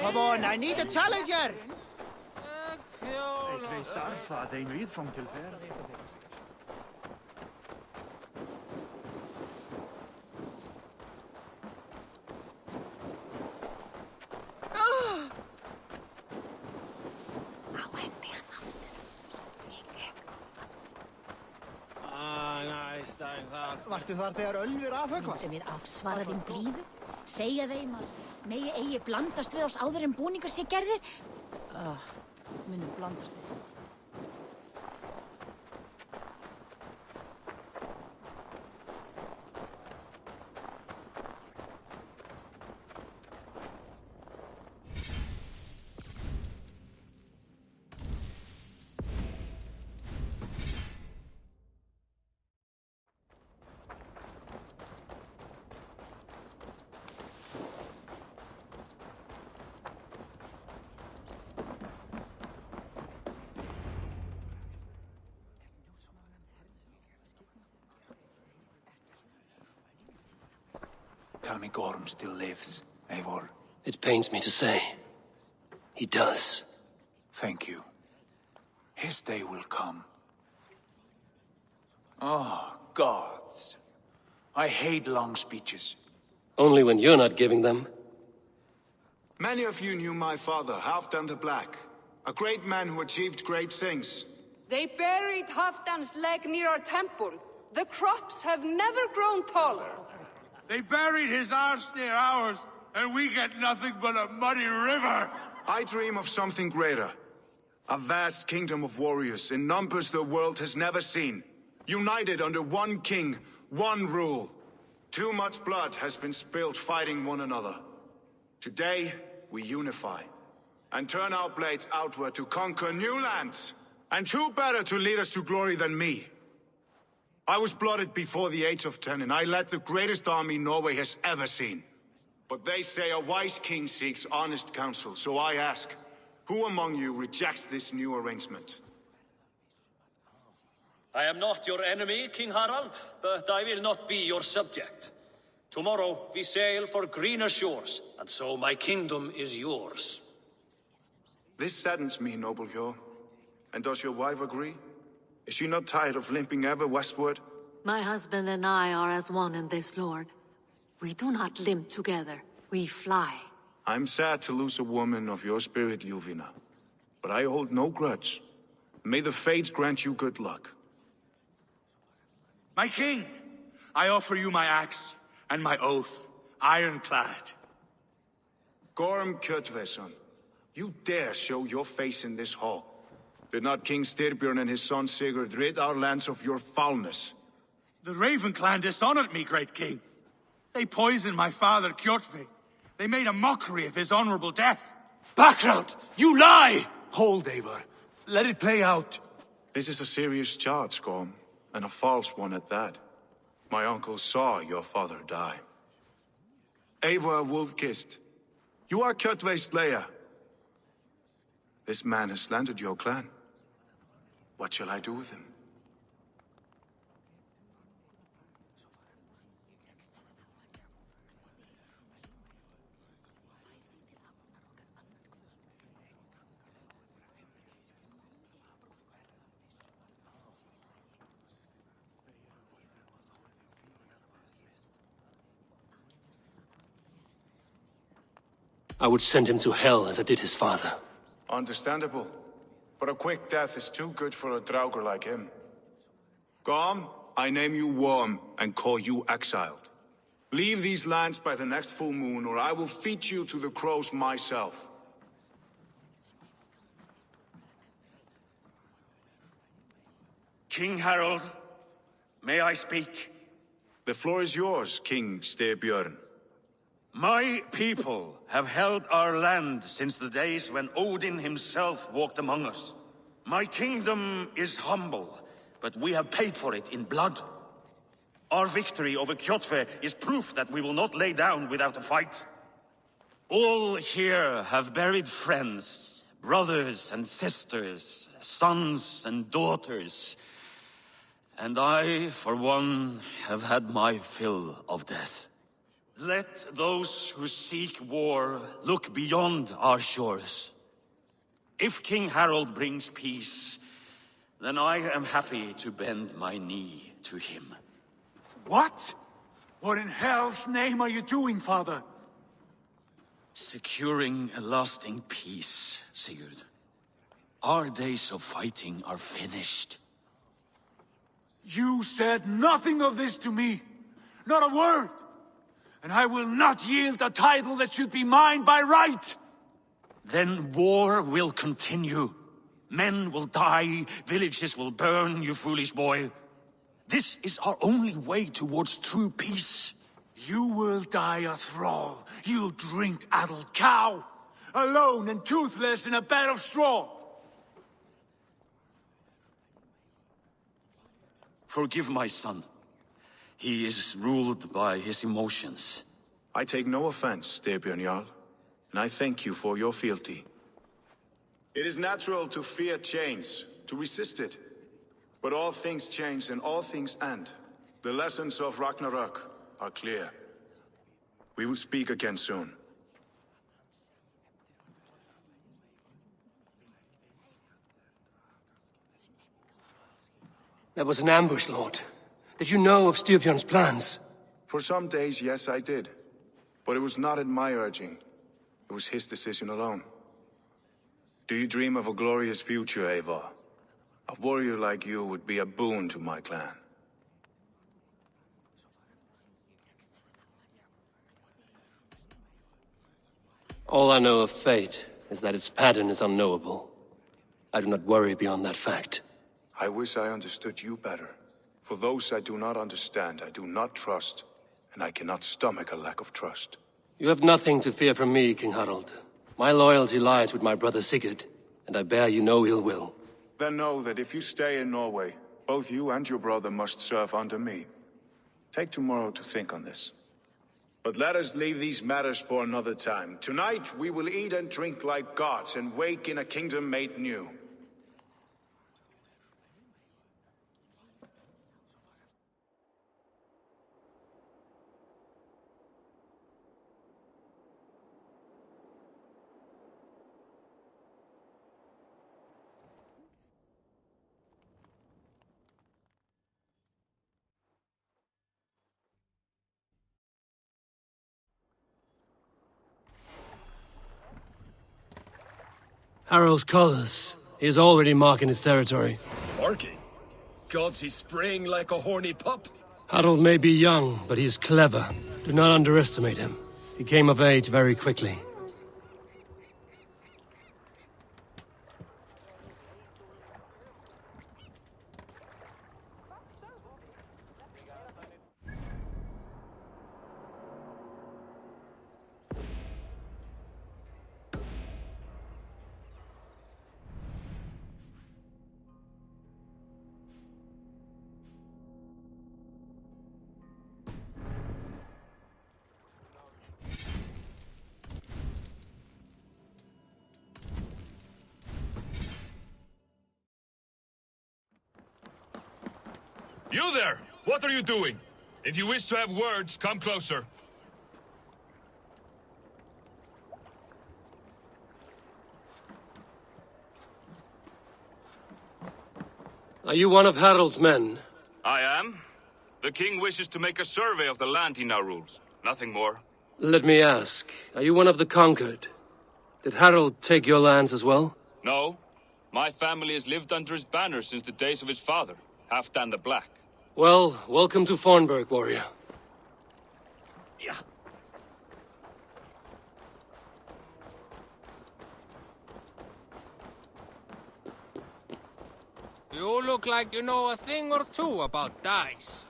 Come on, I need a challenger! Vartu þar þegar Ölvir afhöggvast? Sem við afsvara þeim blíðu, segja þeim að megi eigi blandast við oss áður en búningar sé gerðir. Munum blandast við. Tell me Gorm still lives, Eivor. It pains me to say. He does. Thank you. His day will come. Oh, gods. I hate long speeches. Only when you're not giving them. Many of you knew my father, Halfdan the Black. A great man who achieved great things. They buried Halfdan's leg near our temple. The crops have never grown taller. They buried his arse near ours, and we get nothing but a muddy river. I dream of something greater. A vast kingdom of warriors in numbers the world has never seen. United under one king, one rule. Too much blood has been spilled fighting one another. Today, we unify. And turn our blades outward to conquer new lands. And who better to lead us to glory than me? I was blooded before the age of 10, and I led the greatest army Norway has ever seen. But they say a wise king seeks honest counsel, so I ask, who among you rejects this new arrangement? I am not your enemy, King Harald, but I will not be your subject. Tomorrow we sail for greener shores, and so my kingdom is yours. This saddens me, noble Hjor. And does your wife agree? Is she not tired of limping ever westward? My husband and I are as one in this, Lord. We do not limp together. We fly. I'm sad to lose a woman of your spirit, Ljuvina. But I hold no grudge. May the fates grant you good luck. My king, I offer you my axe and my oath, ironclad. Gorm Kjotveson, you dare show your face in this hall. Did not King Styrbjörn and his son Sigurd rid our lands of your foulness? The Raven clan dishonored me, great king. They poisoned my father, Kjotve. They made a mockery of his honorable death. Background! You lie! Hold, Eivor. Let it play out. This is a serious charge, Gorm, and a false one at that. My uncle saw your father die. Eivor Wolf-Kissed, you are Kjotve's slayer. This man has slandered your clan. What shall I do with him? I would send him to hell as I did his father. Understandable. But a quick death is too good for a Draugr like him. Gorm, I name you Worm and call you exiled. Leave these lands by the next full moon, or I will feed you to the crows myself. King Harold, may I speak? The floor is yours, King Styrbjörn. My people have held our land since the days when Odin himself walked among us. My kingdom is humble, but we have paid for it in blood. Our victory over Kjotve is proof that we will not lay down without a fight. All here have buried friends, brothers and sisters, sons and daughters. And I, for one, have had my fill of death. Let those who seek war look beyond our shores. If King Harold brings peace, then I am happy to bend my knee to him. What? What in hell's name are you doing, father? Securing a lasting peace, Sigurd. Our days of fighting are finished. You said nothing of this to me. Not a word. And I will not yield a title that should be mine by right. Then war will continue. Men will die, villages will burn, you foolish boy. This is our only way towards true peace. You will die a thrall, you drink-addled cow, alone and toothless in a bed of straw. Forgive my son. He is ruled by his emotions. I take no offense, Styrbjörn Jarl, and I thank you for your fealty. It is natural to fear change, to resist it. But all things change and all things end. The lessons of Ragnarök are clear. We will speak again soon. That was an ambush, Lord. Did you know of Styrbjörn's plans? For some days, yes, I did. But it was not at my urging. It was his decision alone. Do you dream of a glorious future, Eivor? A warrior like you would be a boon to my clan. All I know of fate is that its pattern is unknowable. I do not worry beyond that fact. I wish I understood you better. For those I do not understand, I do not trust, and I cannot stomach a lack of trust. You have nothing to fear from me, King Harald. My loyalty lies with my brother Sigurd, and I bear you no ill will. Then know that if you stay in Norway, both you and your brother must serve under me. Take tomorrow to think on this. But let us leave these matters for another time. Tonight we will eat and drink like gods and wake in a kingdom made new. Harald's colors. He is already marking his territory. Marking? Gods, he's spraying like a horny pup. Harald may be young, but he is clever. Do not underestimate him. He came of age very quickly. You there! What are you doing? If you wish to have words, come closer. Are you one of Harald's men? I am. The king wishes to make a survey of the land he now rules. Nothing more. Let me ask, are you one of the conquered? Did Harald take your lands as well? No. My family has lived under his banner since the days of his father, Halfdan the Black. Well, welcome to Fornburg, warrior. You look like you know a thing or two about dice.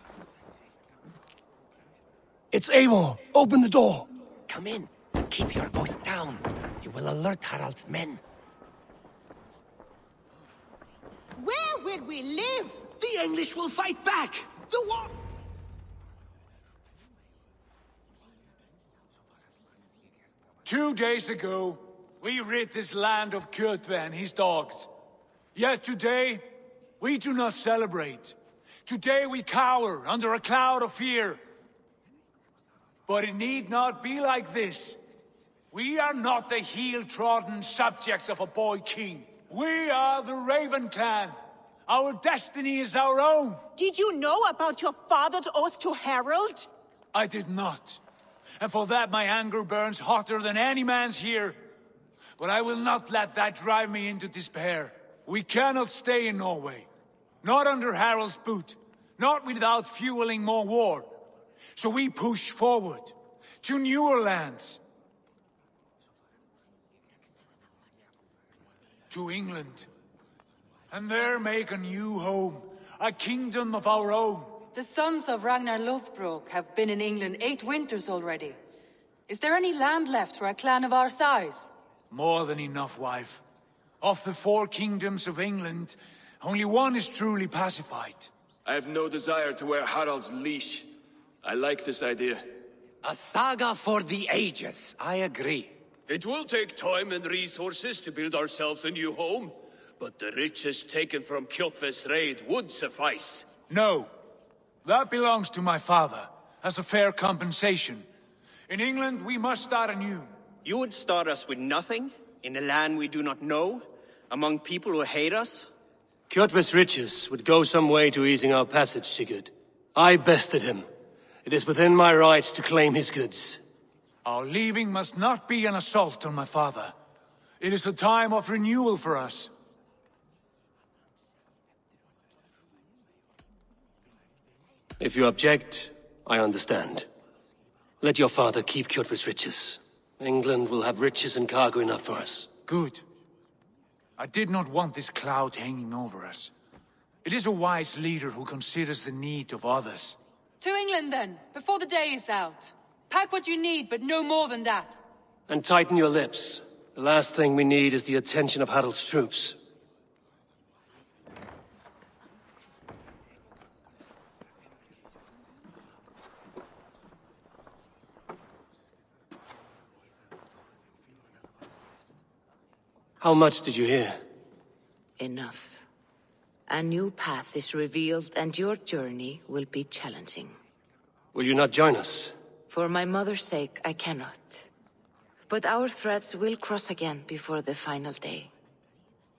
It's Eivor. Open the door. Come in. Keep your voice down. You will alert Harald's men. Where will we live? The English will fight back! The war... 2 days ago, we rid this land of Kjotve and his dogs. Yet today, we do not celebrate. Today we cower under a cloud of fear. But it need not be like this. We are not the heel-trodden subjects of a boy king. We are the Raven Clan. Our destiny is our own. Did you know about your father's oath to Harald? I did not. And for that my anger burns hotter than any man's here. But I will not let that drive me into despair. We cannot stay in Norway. Not under Harald's boot. Not without fueling more war. So we push forward to newer lands. To England. And there make a new home. A kingdom of our own. The sons of Ragnar Lothbrok have been in England 8 winters already. Is there any land left for a clan of our size? More than enough, wife. Of the 4 kingdoms of England, only one is truly pacified. I have no desire to wear Harald's leash. I like this idea. A saga for the ages. I agree. It will take time and resources to build ourselves a new home, but the riches taken from Kjotve's raid would suffice. No. That belongs to my father, as a fair compensation. In England, we must start anew. You would start us with nothing? In a land we do not know? Among people who hate us? Kjotve's riches would go some way to easing our passage, Sigurd. I bested him. It is within my rights to claim his goods. Our leaving must not be an assault on my father. It is a time of renewal for us. If you object, I understand. Let your father keep Kjotve's riches. England will have riches and cargo enough for us. Good. I did not want this cloud hanging over us. It is a wise leader who considers the need of others. To England then, before the day is out. Pack what you need, but no more than that. And tighten your lips. The last thing we need is the attention of Harald's troops. How much did you hear? Enough. A new path is revealed, and your journey will be challenging. Will you not join us? For my mother's sake, I cannot. But our threads will cross again before the final day.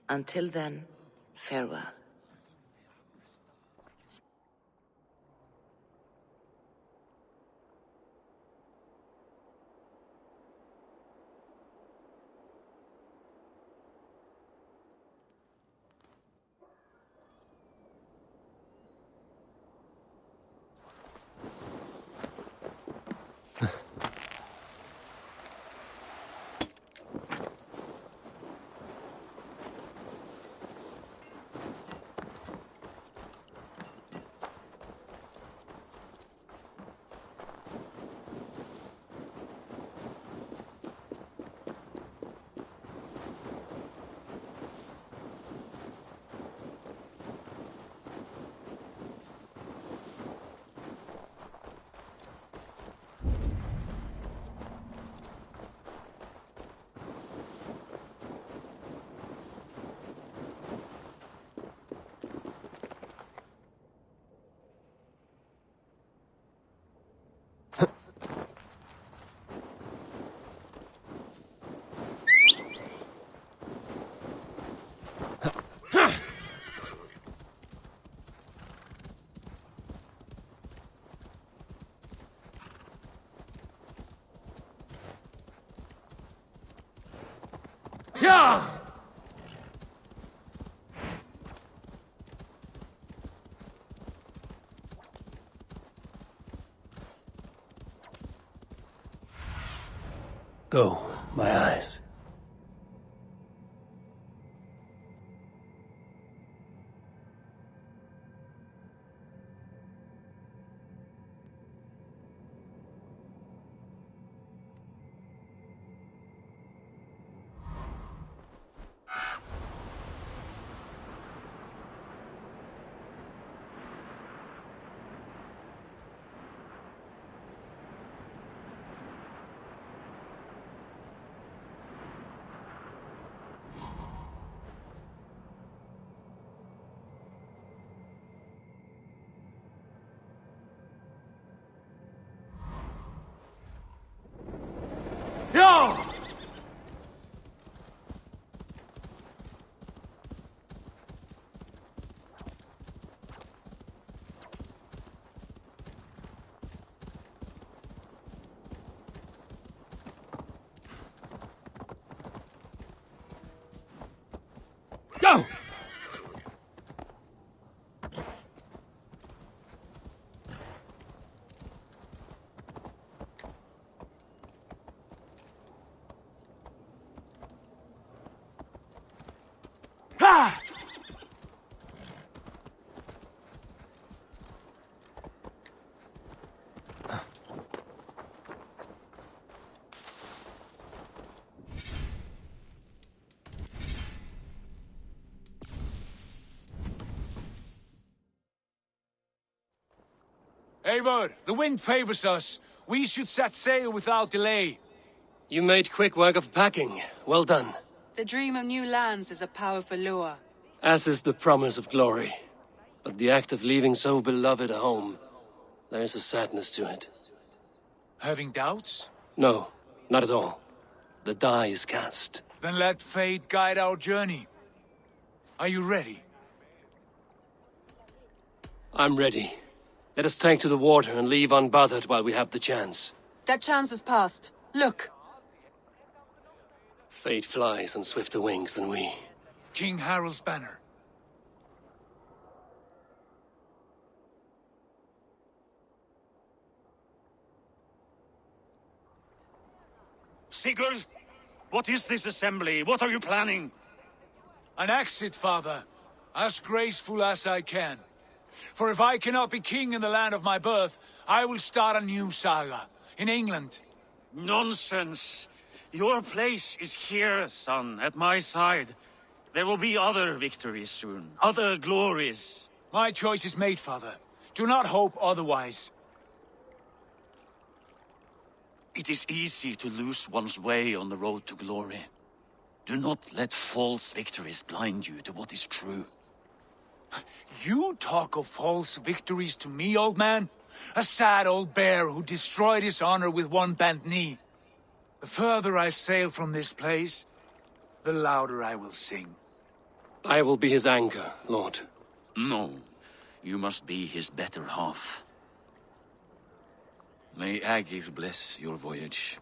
Until then, farewell. Yeah! Go, my eyes. Yo! Go! Ha! Eivor, the wind favors us. We should set sail without delay. You made quick work of packing. Well done. The dream of new lands is a powerful lure. As is the promise of glory. But the act of leaving so beloved a home, there's a sadness to it. Having doubts? No, not at all. The die is cast. Then let fate guide our journey. Are you ready? I'm ready. Let us take to the water and leave unbothered while we have the chance. That chance is past. Look! Fate flies on swifter wings than we. King Harald's banner. Sigurd, what is this assembly? What are you planning? An exit, father. As graceful as I can. For if I cannot be king in the land of my birth, I will start a new saga. In England. Nonsense. Your place is here, son, at my side. There will be other victories soon. Other glories. My choice is made, father. Do not hope otherwise. It is easy to lose one's way on the road to glory. Do not let false victories blind you to what is true. You talk of false victories to me, old man? A sad old bear who destroyed his honor with one bent knee. The further I sail from this place, the louder I will sing. I will be his anchor, Lord. No, you must be his better half. May Agir bless your voyage.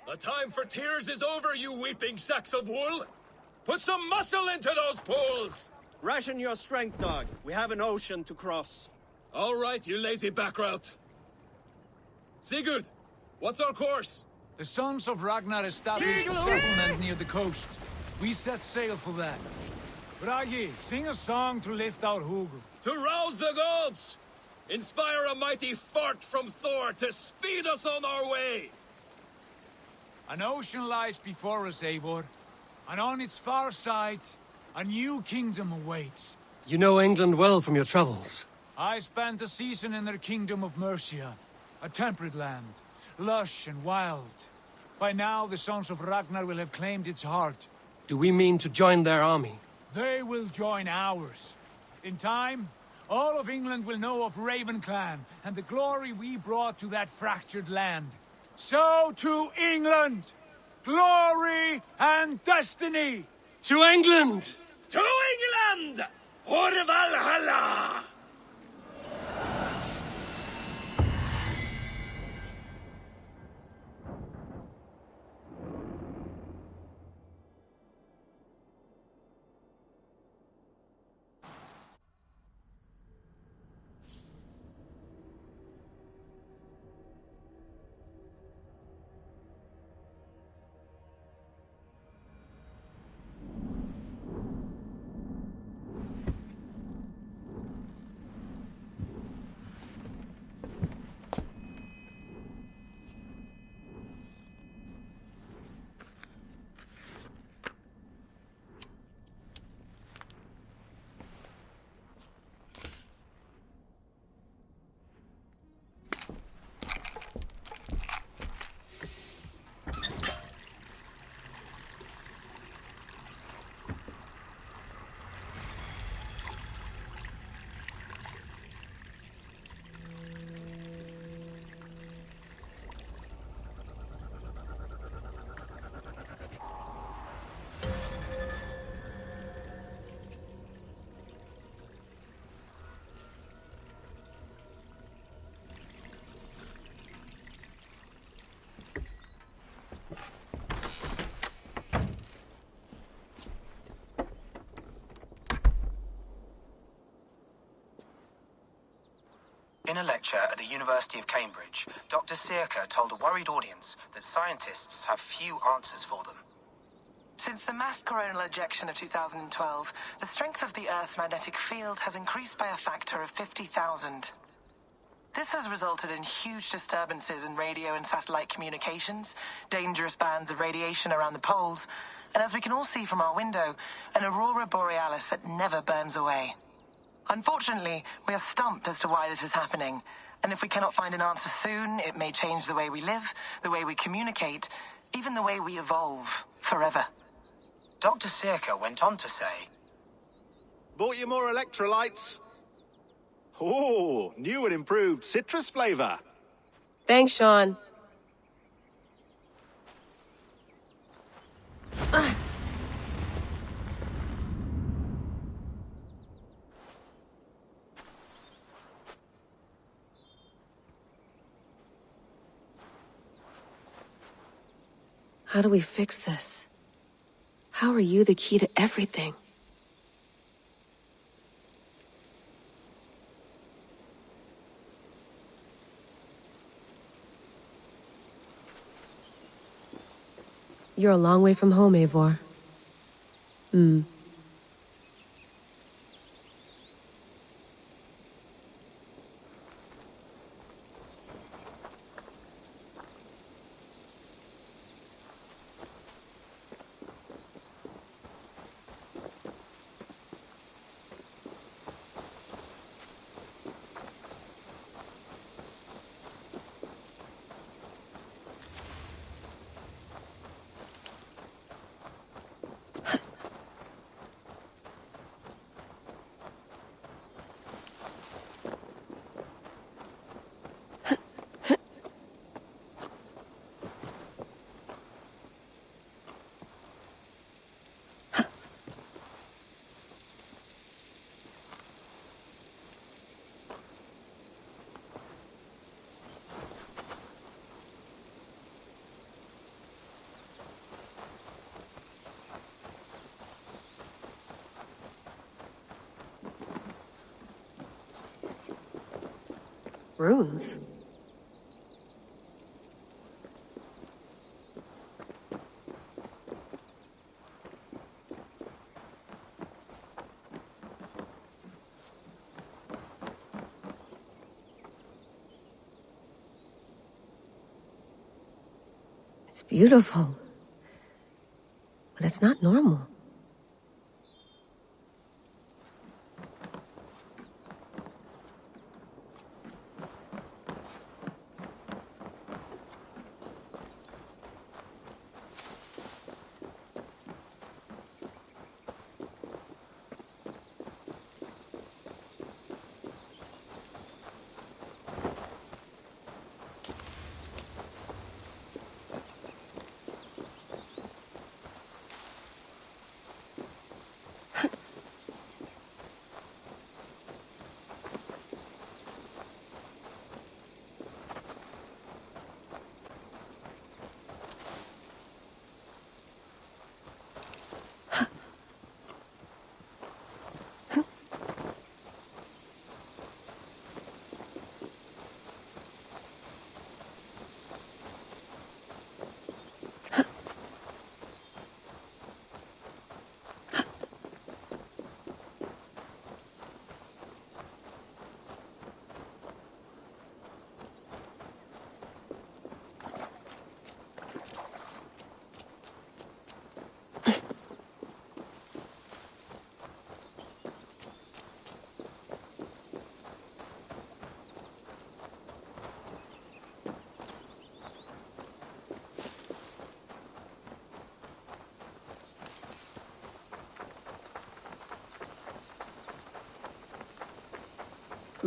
The time for tears is over, you weeping sacks of wool! Put some muscle into those pulls! Ration your strength, dog. We have an ocean to cross. All right, you lazy backrout. Sigurd, what's our course? The sons of Ragnar established a settlement near the coast. We set sail for that. Bragi, sing a song to lift our hugr. To rouse the gods! Inspire a mighty fart from Thor to speed us on our way! An ocean lies before us, Eivor. And on its far side, a new kingdom awaits. You know England well from your travels. I spent a season in their kingdom of Mercia. A temperate land, lush and wild. By now, the sons of Ragnar will have claimed its heart. Do we mean to join their army? They will join ours. In time, all of England will know of Raven Clan and the glory we brought to that fractured land. So to England! Glory and destiny! To England! To England! Or Valhalla! In a lecture at the University of Cambridge, Dr. Sirka told a worried audience that scientists have few answers for them. Since the mass coronal ejection of 2012, the strength of the Earth's magnetic field has increased by a factor of 50,000. This has resulted in huge disturbances in radio and satellite communications, dangerous bands of radiation around the poles, and as we can all see from our window, an aurora borealis that never burns away. Unfortunately, we are stumped as to why this is happening, and if we cannot find an answer soon, it may change the way we live, the way we communicate, even the way we evolve, forever. Dr. Sirka went on to say, Bought you more electrolytes? Oh, new and improved citrus flavor. Thanks, Sean. How do we fix this? How are you the key to everything? You're a long way from home, Eivor. Runes? It's beautiful, but it's not normal.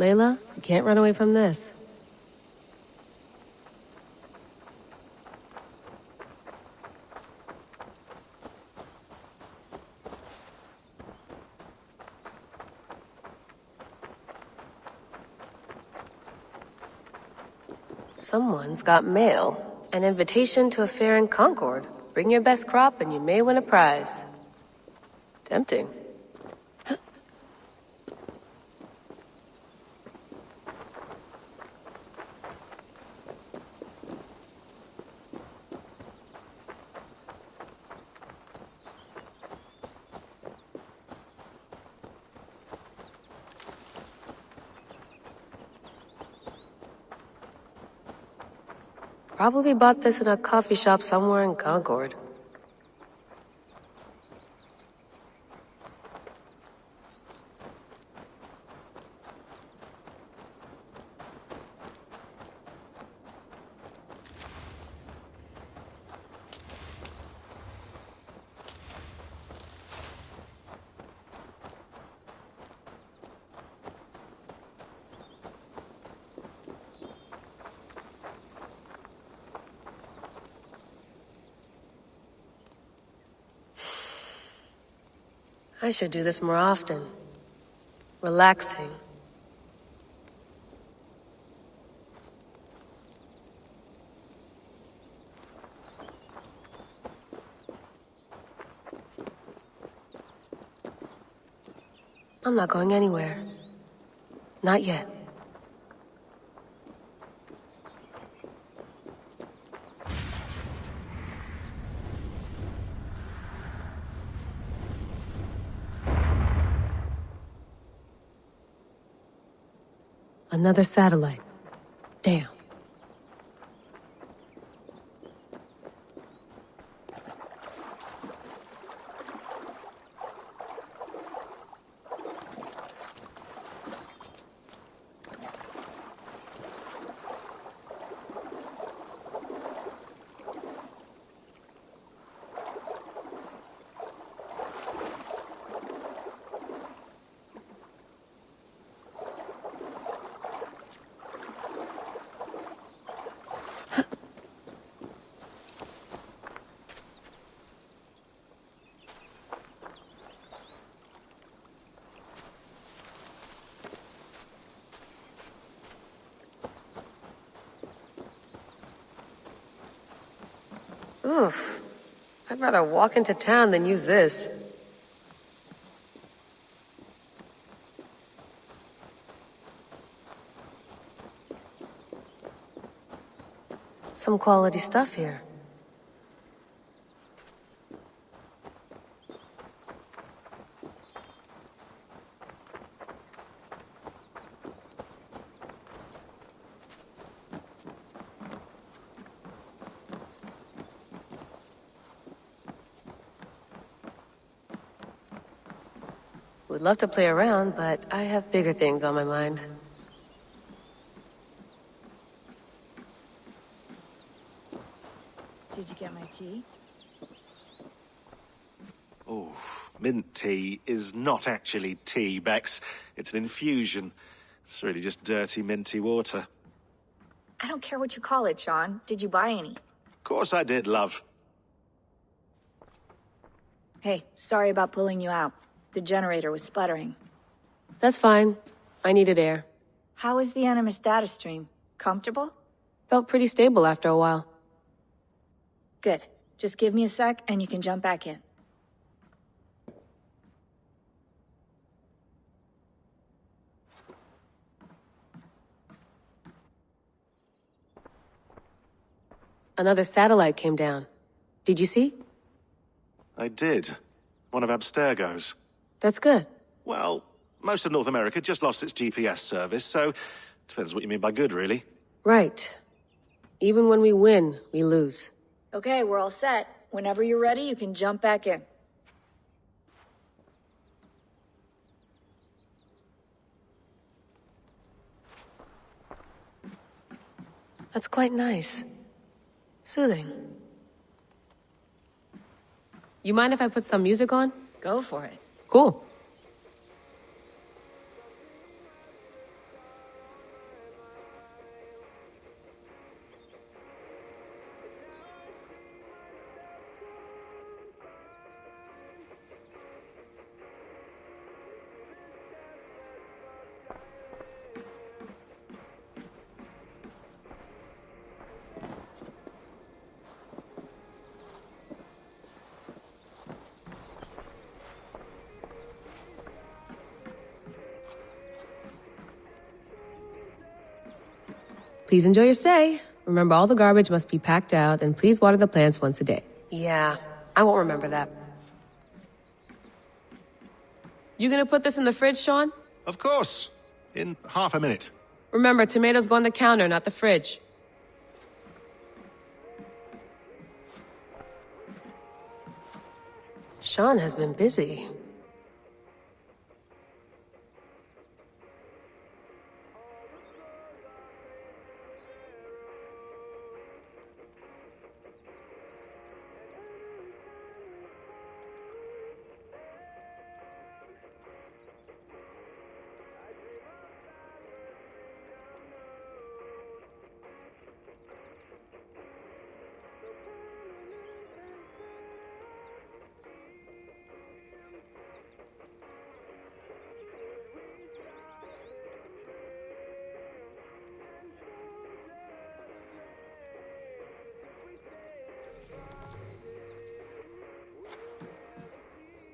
Layla, you can't run away from this. Someone's got mail. An invitation to a fair in Concord. Bring your best crop and you may win a prize. Tempting. Probably bought this in a coffee shop somewhere in Concord. I should do this more often. Relaxing. I'm not going anywhere. Not yet. Another satellite. Damn. Oof. I'd rather walk into town than use this. Some quality stuff here. Would love to play around, but I have bigger things on my mind. Did you get my tea? Oh, mint tea is not actually tea, Bex. It's an infusion. It's really just dirty, minty water. I don't care what you call it, Sean. Did you buy any? Of course I did, love. Hey, sorry about pulling you out. The generator was sputtering. That's fine. I needed air. How is the Animus data stream? Comfortable? Felt pretty stable after a while. Good. Just give me a sec and you can jump back in. Another satellite came down. Did you see? I did. One of Abstergo's. That's good. Well, most of North America just lost its GPS service, so depends what you mean by good, really. Right. Even when we win, we lose. Okay, we're all set. Whenever you're ready, you can jump back in. That's quite nice. Soothing. You mind if I put some music on? Go for it. Cool. Please enjoy your stay. Remember, all the garbage must be packed out, and please water the plants once a day. Yeah, I won't remember that. You gonna put this in the fridge, Sean? Of course. In half a minute. Remember, tomatoes go on the counter, not the fridge. Sean has been busy.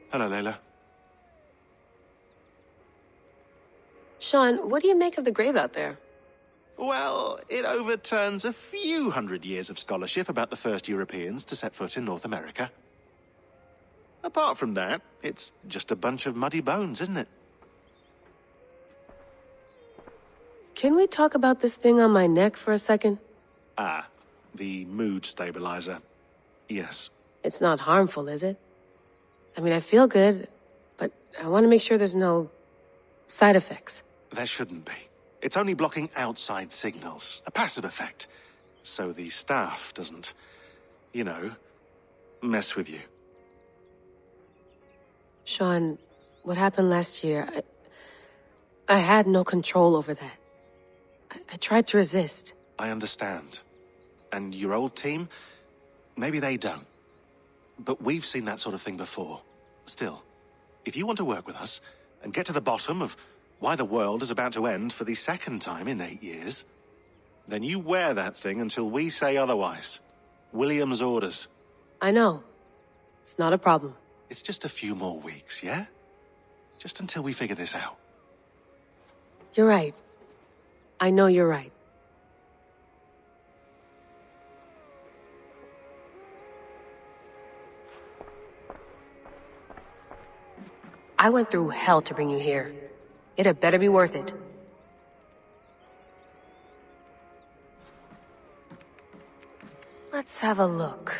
Hello, Layla. Sean, what do you make of the grave out there? Well, it overturns a few hundred years of scholarship about the first Europeans to set foot in North America. Apart from that, it's just a bunch of muddy bones, isn't it? Can we talk about this thing on my neck for a second? Ah, the mood stabilizer. Yes. It's not harmful, is it? I mean, I feel good, but I want to make sure there's no side effects. There shouldn't be. It's only blocking outside signals, a passive effect. So the staff doesn't, you know, mess with you. Sean, what happened last year, I had no control over that. I tried to resist. I understand. And your old team, maybe they don't. But we've seen that sort of thing before. Still, if you want to work with us and get to the bottom of why the world is about to end for the second time in 8 years, then you wear that thing until we say otherwise. William's orders. I know. It's not a problem. It's just a few more weeks, yeah? Just until we figure this out. You're right. I know you're right. I went through hell to bring you here. It had better be worth it. Let's have a look.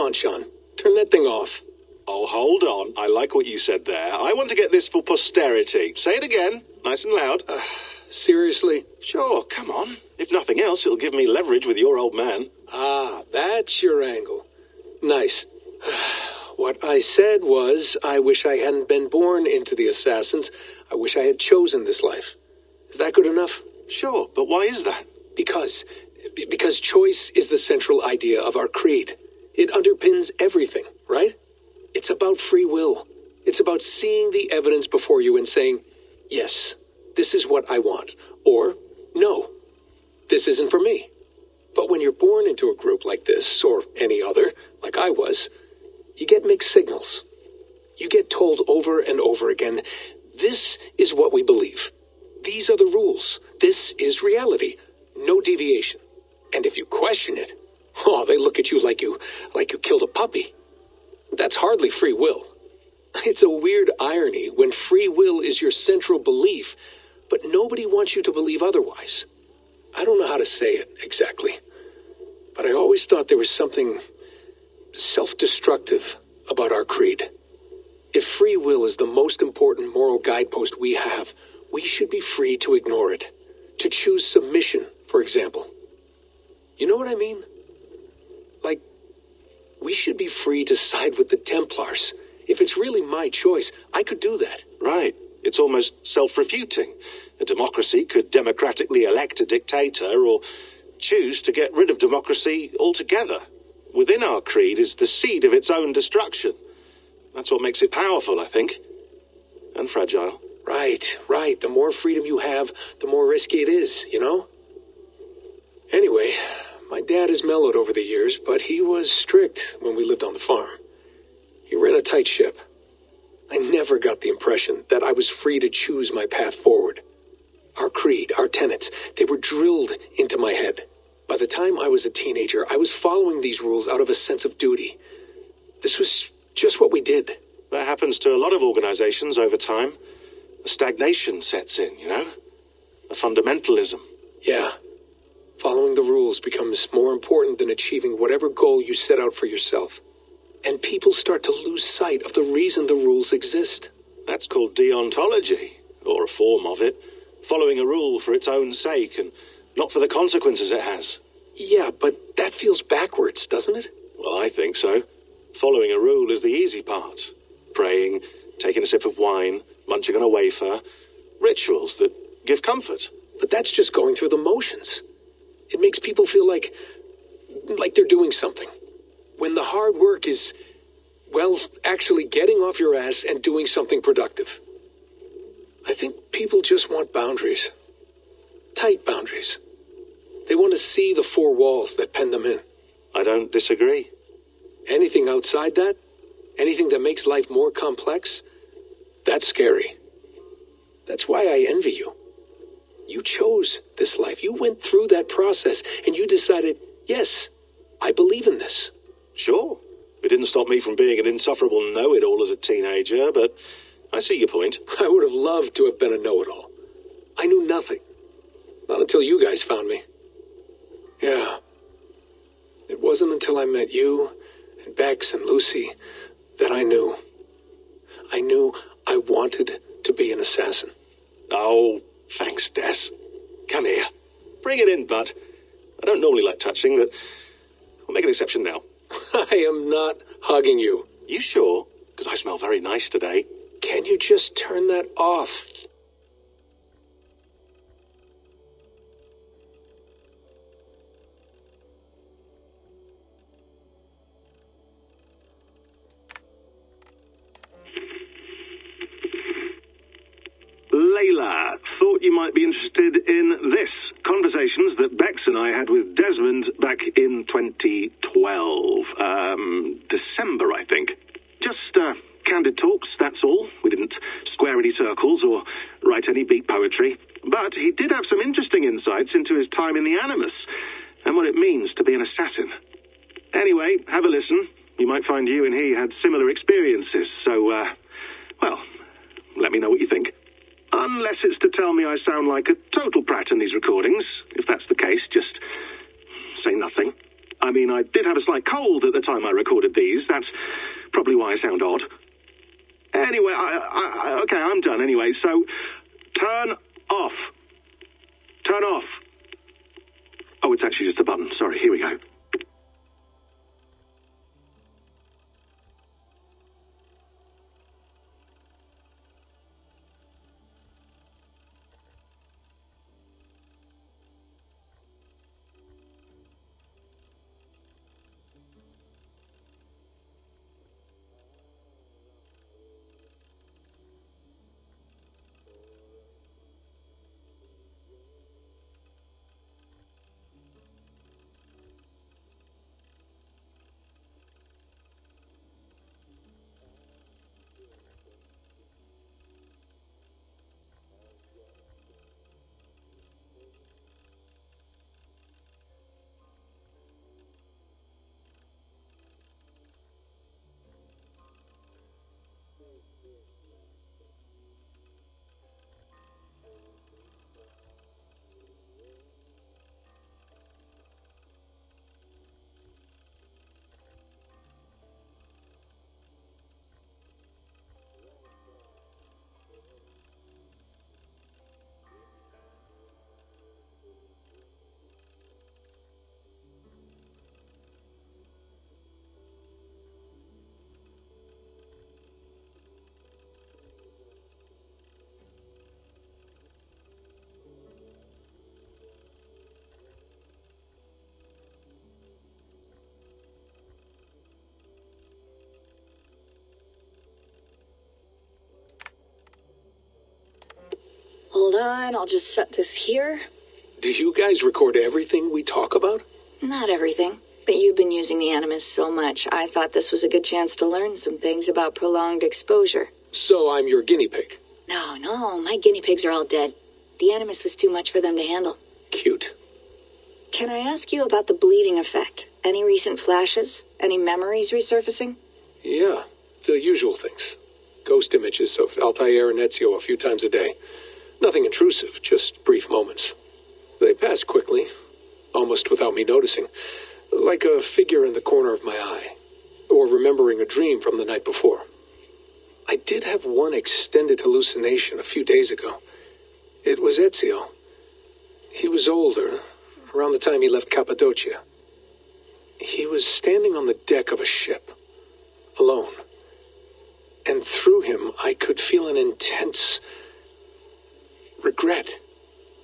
on, Sean. Turn that thing off. Oh, hold on. I like what you said there. I want to get this for posterity. Say it again, nice and loud. Seriously? Sure, come on. If nothing else, it'll give me leverage with your old man. Ah, that's your angle. Nice. What I said was, I wish I hadn't been born into the Assassins. I wish I had chosen this life. Is that good enough? Sure, but why is that? Because choice is the central idea of our creed. It underpins everything, right? It's about free will. It's about seeing the evidence before you and saying, yes, this is what I want. Or, no, this isn't for me. But when you're born into a group like this, or any other, like I was, you get mixed signals. You get told over and over again, this is what we believe. These are the rules. This is reality. No deviation. And if you question it, oh, they look at you like you killed a puppy. That's hardly free will. It's a weird irony when free will is your central belief, but nobody wants you to believe otherwise. I don't know how to say it exactly, but I always thought there was something self-destructive about our creed. If free will is the most important moral guidepost we have, we should be free to ignore it. To choose submission, for example. You know what I mean? Like, we should be free to side with the Templars. If it's really my choice, I could do that. Right. It's almost self-refuting. A democracy could democratically elect a dictator or choose to get rid of democracy altogether. Within our creed is the seed of its own destruction. That's what makes it powerful, I think. And fragile. Right. The more freedom you have, the more risky it is, you know? Anyway, my dad has mellowed over the years, but he was strict when we lived on the farm. He ran a tight ship. I never got the impression that I was free to choose my path forward. Our creed, our tenets, they were drilled into my head. By the time I was a teenager, I was following these rules out of a sense of duty. This was just what we did. That happens to a lot of organizations over time. A stagnation sets in, you know? A fundamentalism. Yeah. Following the rules becomes more important than achieving whatever goal you set out for yourself. And people start to lose sight of the reason the rules exist. That's called deontology, or a form of it. Following a rule for its own sake and not for the consequences it has. Yeah, but that feels backwards, doesn't it? Well, I think so. Following a rule is the easy part. Praying, taking a sip of wine, munching on a wafer. Rituals that give comfort. But that's just going through the motions. It makes people feel like they're doing something. When the hard work is, well, actually getting off your ass and doing something productive. I think people just want boundaries. Tight boundaries. They want to see the four walls that pen them in. I don't disagree. Anything outside that, anything that makes life more complex, that's scary. That's why I envy you. You chose this life. You went through that process and you decided, yes, I believe in this. Sure. It didn't stop me from being an insufferable know-it-all as a teenager, but I see your point. I would have loved to have been a know-it-all. I knew nothing. Not until you guys found me. Yeah. It wasn't until I met you and Bex and Lucy that I knew. I knew I wanted to be an assassin. Oh, thanks, Des. Come here. Bring it in, bud. I don't normally like touching, but I'll make an exception now. I am not hugging you. You sure? Because I smell very nice today. Can you just turn that off? Layla, thought you might be interested in this. Conversations that Bex and I had with Desmond back in 2012. December, I think. Just, candid talks, that's all. We didn't square any circles or write any beat poetry. But he did have some interesting insights into his time in the Animus and what it means to be an assassin. Anyway, have a listen. You might find you and he had similar experiences, so, well, let me know what you think. Unless it's to tell me I sound like a total prat in these recordings. If that's the case, just say nothing. I mean, I did have a slight cold at the time I recorded these. That's probably why I sound odd. Anyway, okay, I'm done anyway, so turn off. Turn off. Oh, it's actually just a button. Sorry, here we go. Hold on, I'll just set this here. Do you guys record everything we talk about? Not everything, but you've been using the Animus so much, I thought this was a good chance to learn some things about prolonged exposure. So I'm your guinea pig. No, my guinea pigs are all dead. The Animus was too much for them to handle. Cute. Can I ask you about the bleeding effect? Any recent flashes? Any memories resurfacing? Yeah, the usual things. Ghost images of Altair and Ezio a few times a day. Nothing intrusive, just brief moments. They pass quickly, almost without me noticing, like a figure in the corner of my eye, or remembering a dream from the night before. I did have one extended hallucination a few days ago. It was Ezio. He was older, around the time he left Cappadocia. He was standing on the deck of a ship, alone. And through him, I could feel an intense regret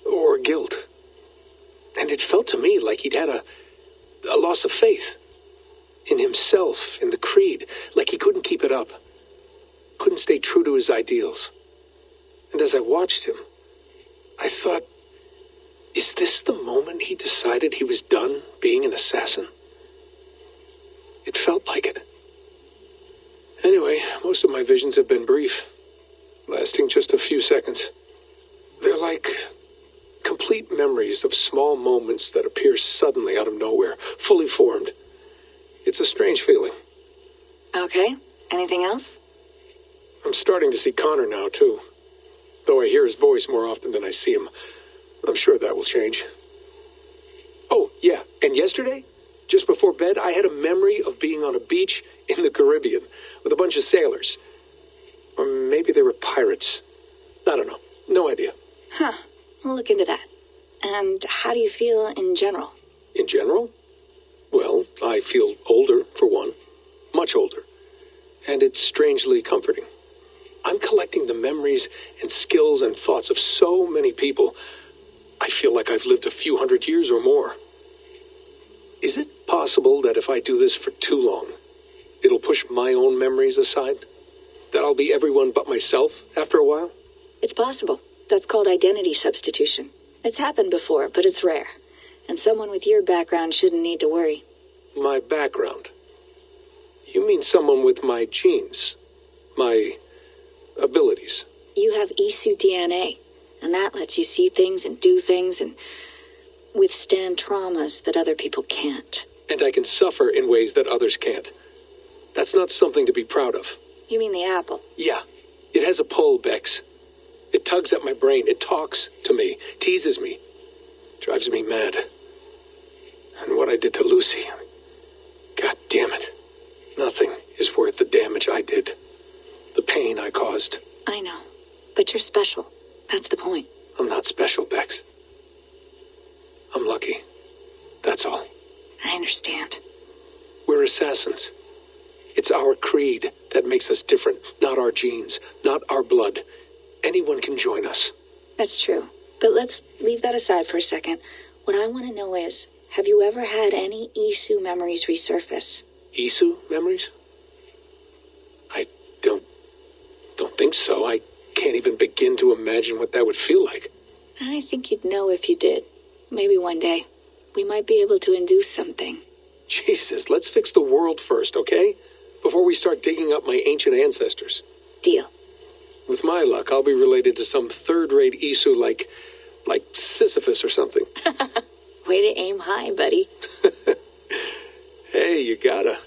or guilt. And it felt to me like he'd had a loss of faith in himself, in the creed, like he couldn't keep it up, couldn't stay true to his ideals. And as I watched him, I thought, is this the moment he decided he was done being an assassin? It felt like it. Anyway, most of my visions have been brief, lasting just a few seconds. They're like complete memories of small moments that appear suddenly out of nowhere, fully formed. It's a strange feeling. Okay, anything else? I'm starting to see Connor now, too. Though I hear his voice more often than I see him. I'm sure that will change. Oh, yeah, and yesterday, just before bed, I had a memory of being on a beach in the Caribbean with a bunch of sailors. Or maybe they were pirates. I don't know. No idea. Huh, we'll look into that. And how do you feel in general? In general? Well, I feel older, for one. Much older. And it's strangely comforting. I'm collecting the memories and skills and thoughts of so many people. I feel like I've lived a few hundred years or more. Is it possible that if I do this for too long, it'll push my own memories aside? That I'll be everyone but myself after a while? It's possible. That's called identity substitution. It's happened before, but it's rare. And someone with your background shouldn't need to worry. My background? You mean someone with my genes? My abilities? You have Isu DNA, and that lets you see things and do things and withstand traumas that other people can't. And I can suffer in ways that others can't. That's not something to be proud of. You mean the apple? Yeah. It has a pull, Bex. It tugs at my brain. It talks to me. Teases me. Drives me mad. And what I did to Lucy, Damn it. Nothing is worth the damage I did. The pain I caused. I know. But you're special. That's the point. I'm not special, Bex. I'm lucky. That's all. I understand. We're assassins. It's our creed that makes us different, not our genes, not our blood. Anyone can join us. That's true. But let's leave that aside for a second. What I want to know is, have you ever had any Isu memories resurface? Isu memories? I don't think so. I can't even begin to imagine what that would feel like. I think you'd know if you did. Maybe one day. We might be able to induce something. Jesus, let's fix the world first, okay? Before we start digging up my ancient ancestors. Deal. With my luck, I'll be related to some third-rate Isu like Sisyphus or something. Way to aim high, buddy. Hey, you gotta.